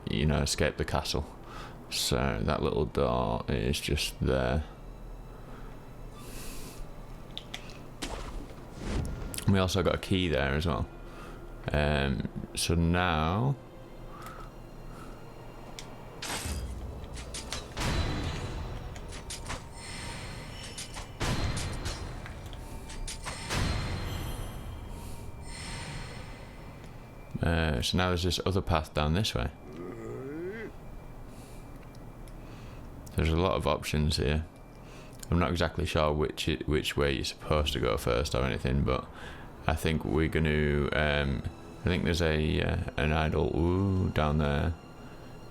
you know, escape the castle. So that little door is just there. We also got a key there as well. So now there's this other path down this way. There's a lot of options here. I'm not exactly sure which way you're supposed to go first or anything, but I think we're going to. I think there's an idol down there,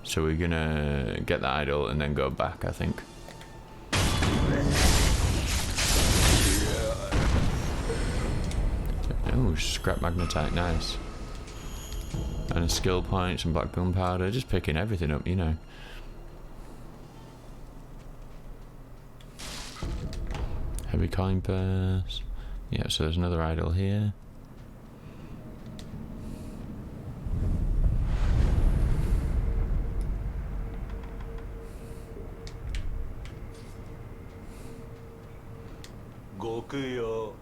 so we're gonna get the idol and then go back, I think. Oh, scrap magnetite, nice. And a skill point, some black gunpowder, just picking everything up, you know. Heavy coin purse. Yeah, so there's another idol here. Gokuyo,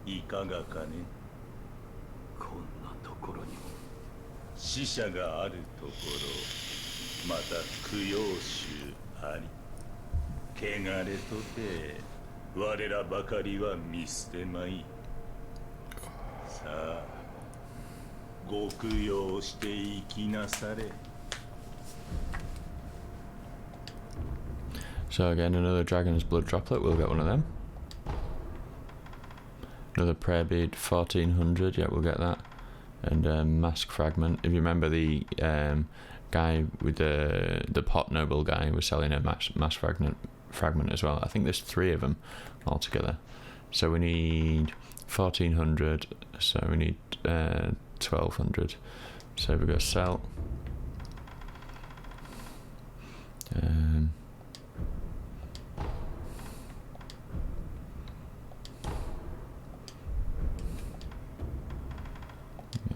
いかがかね。こんなところにも死者があるところ、また供養衆あり。汚れとて我らばかりは見捨てまい。さあ、ご供養していきなされ。So again, another dragon's blood droplet, we'll get one of them. Another prayer bead, 1400, yeah, we'll get that. And mask fragment. If you remember the guy with the pot noble guy was selling a mask fragment as well. I think there's 3 of them altogether. So we need 1400, so we need 1200. So if we go sell.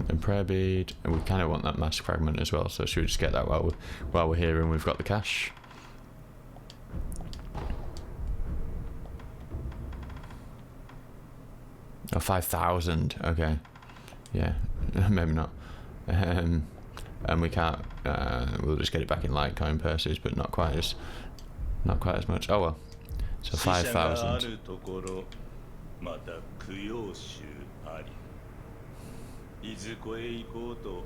And prayer bead, and we kind of want that mask fragment as well, so should we just get that while we're here and we've got the cash? Oh, 5,000. Okay. Yeah, maybe not. And we can't. We'll just get it back in Litecoin purses, but not quite as much. Oh well. So 5,000. また供養衆あり。いずこへ行こうと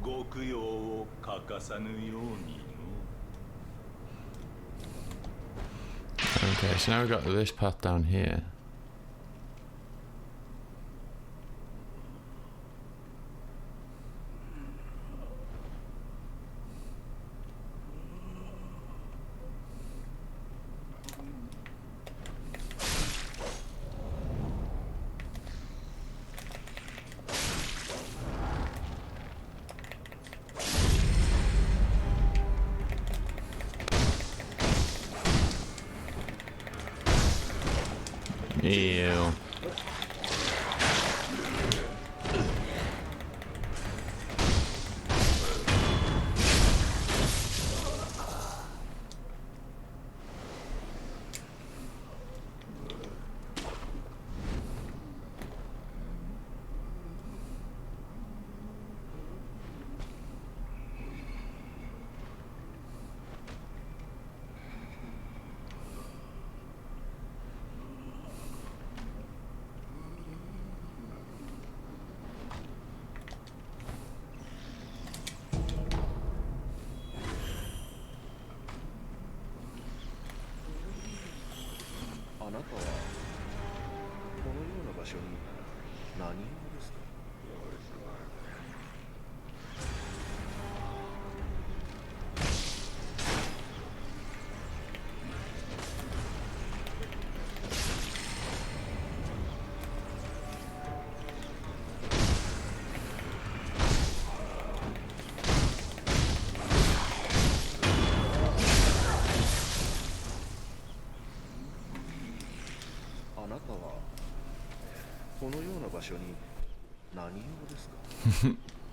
ご供養を欠かさぬようにの。 Okay, so now we've got this path down here. Ew.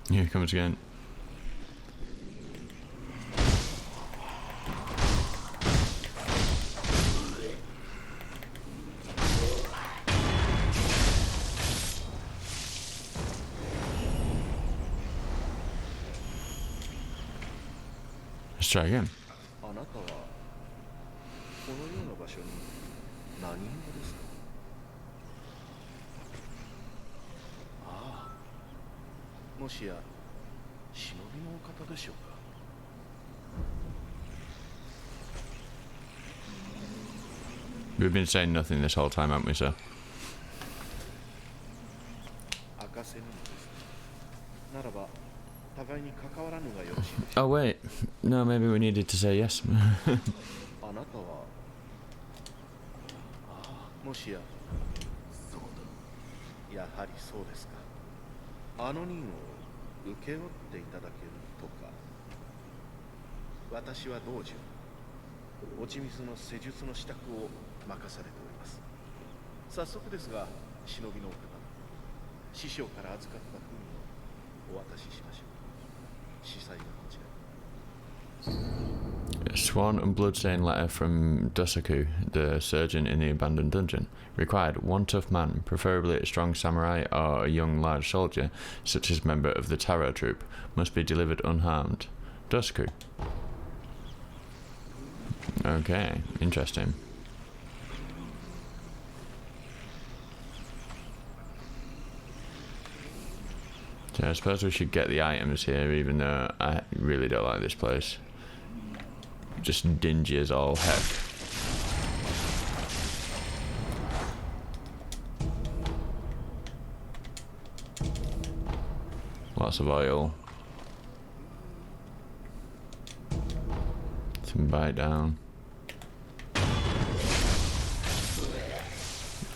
Here it comes again. Let's try again. あなたはこのような場所に何者ですか？ああ、もしや忍びのお方でしょうか。We've been saying nothing this whole time, haven't we, sir? 赤瀬のですならば互いに関わらぬがよろしいでしょう。 Oh wait, no, maybe we needed to say yes. あなたはもしやそうだ。やはりそうですか。あの任を請け負っていただけるとか。私は道中落ち水の施術の支度を任されております。早速ですが忍びのお方、師匠から預かった文をお渡ししましょう。司祭がこちら。A sworn and bloodstained letter from Dosaku, the surgeon in the abandoned dungeon. Required one tough man, preferably a strong samurai or a young large soldier, such as member of the Taro troop. Must be delivered unharmed. Dosaku. Okay, interesting. So I suppose we should get the items here, even though I really don't like this place. Just dingy as all heck. Lots of oil. Some bite down.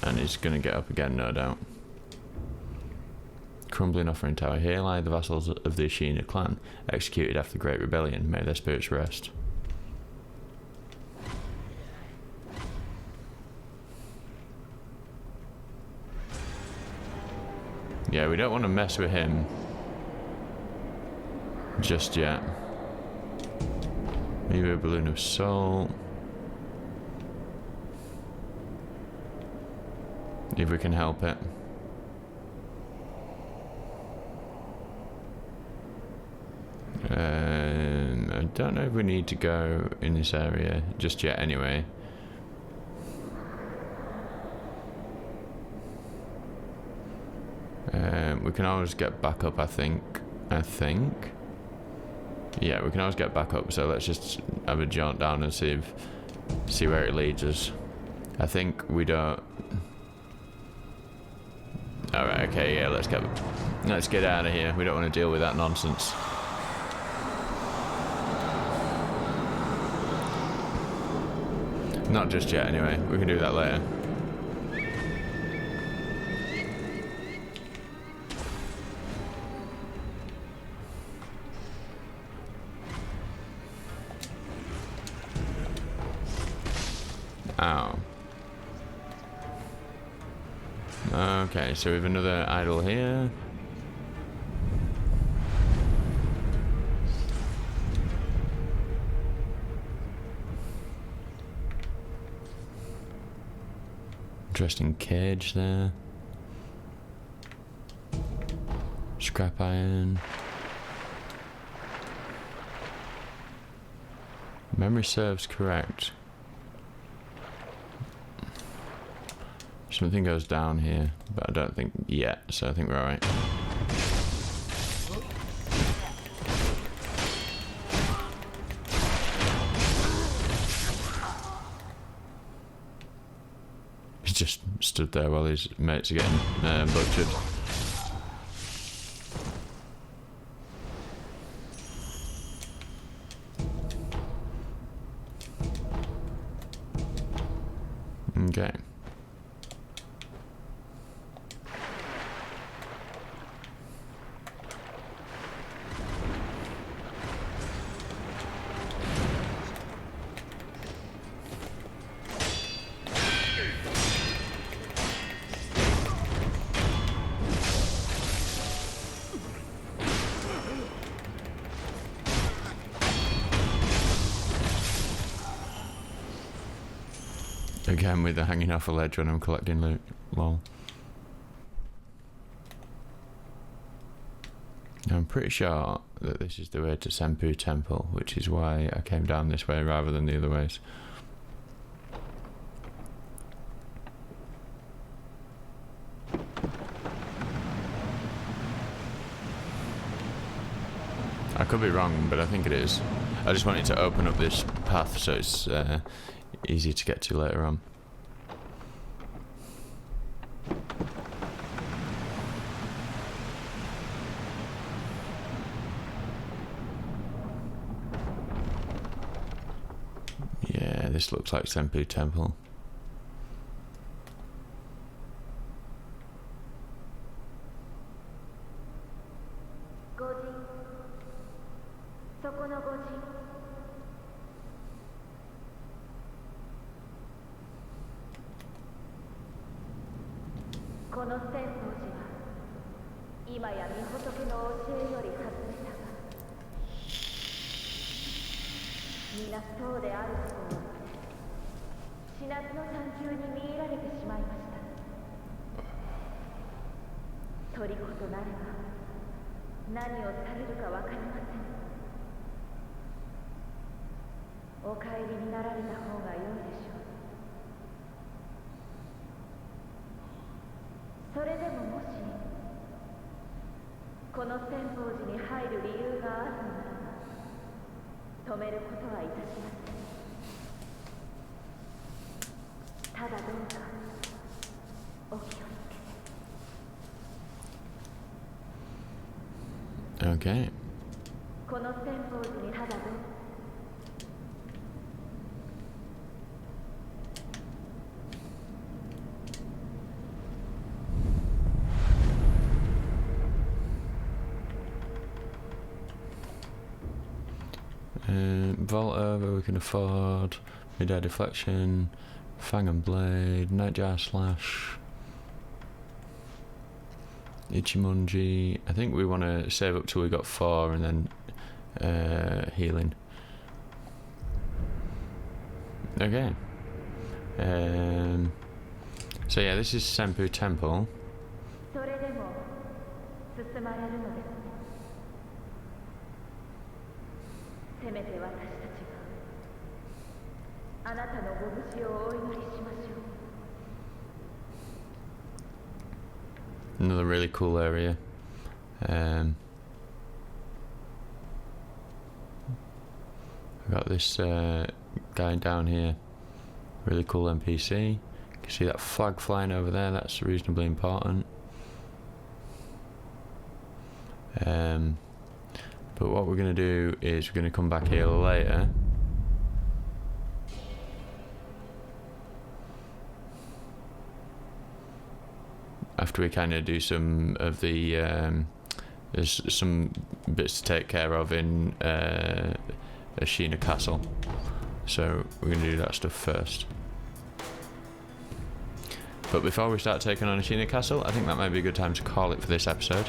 And he's gonna get up again, no doubt. Crumbling offering tower. Here lie the vassals of the Ashina clan, executed after the Great Rebellion. May their spirits rest. Yeah, we don't want to mess with him just yet. Maybe a balloon of salt. if we can help it. I don't know if we need to go in this area just yet anyway. We can always get back up, I think. Yeah, we can always get back up, so let's just have a jaunt down and see where it leads us. I think we don't... Alright, okay, yeah, let's get out of here. We don't want to deal with that nonsense. Not just yet, anyway. We can do that later. Ow. Okay, so we have another idol here. Interesting cage there. Scrap iron. Memory serves correct. Something goes down here, but I don't think yet, so I think we're alright. He's just stood there while his mates are getting butchered. Okay. Again with the hanging off a ledge when I'm collecting loot. Lol. I'm pretty sure that this is the way to Senpu Temple, which is why I came down this way rather than the other ways. I could be wrong, but I think it is. I just wanted to open up this path so it's easy to get to later on. Yeah, this looks like Senpu Temple. Okay. Vault over we can afford. Mid-air deflection, fang and blade, nightjar slash, Ichimonji. I think we want to save up till we got 4 and then healing. Okay. So yeah, this is Senpu Temple. それでも進まれるのですね。せめて私たちがあなたのご無事をお祈りしましょう。 Another really cool area. I've got this guy down here. Really cool NPC. You can see that flag flying over there. That's reasonably important. But what we're going to do is we're going to come back here later. After we kind of do some of the there's some bits to take care of in Ashina Castle, so we're going to do that stuff first. But before we start taking on Ashina Castle, I think that might be a good time to call it for this episode.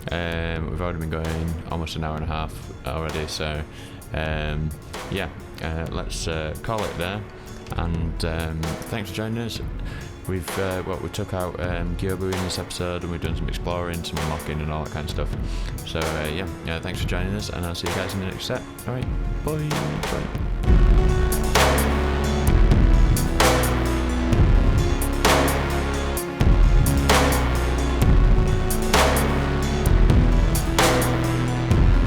We've already been going almost an hour and a half already, so yeah, let's call it there. And thanks for joining us. We took out Gyobu in this episode, and we've done some exploring, some unlocking, and all that kind of stuff. So yeah, thanks for joining us, and I'll see you guys in the next set. All right, bye.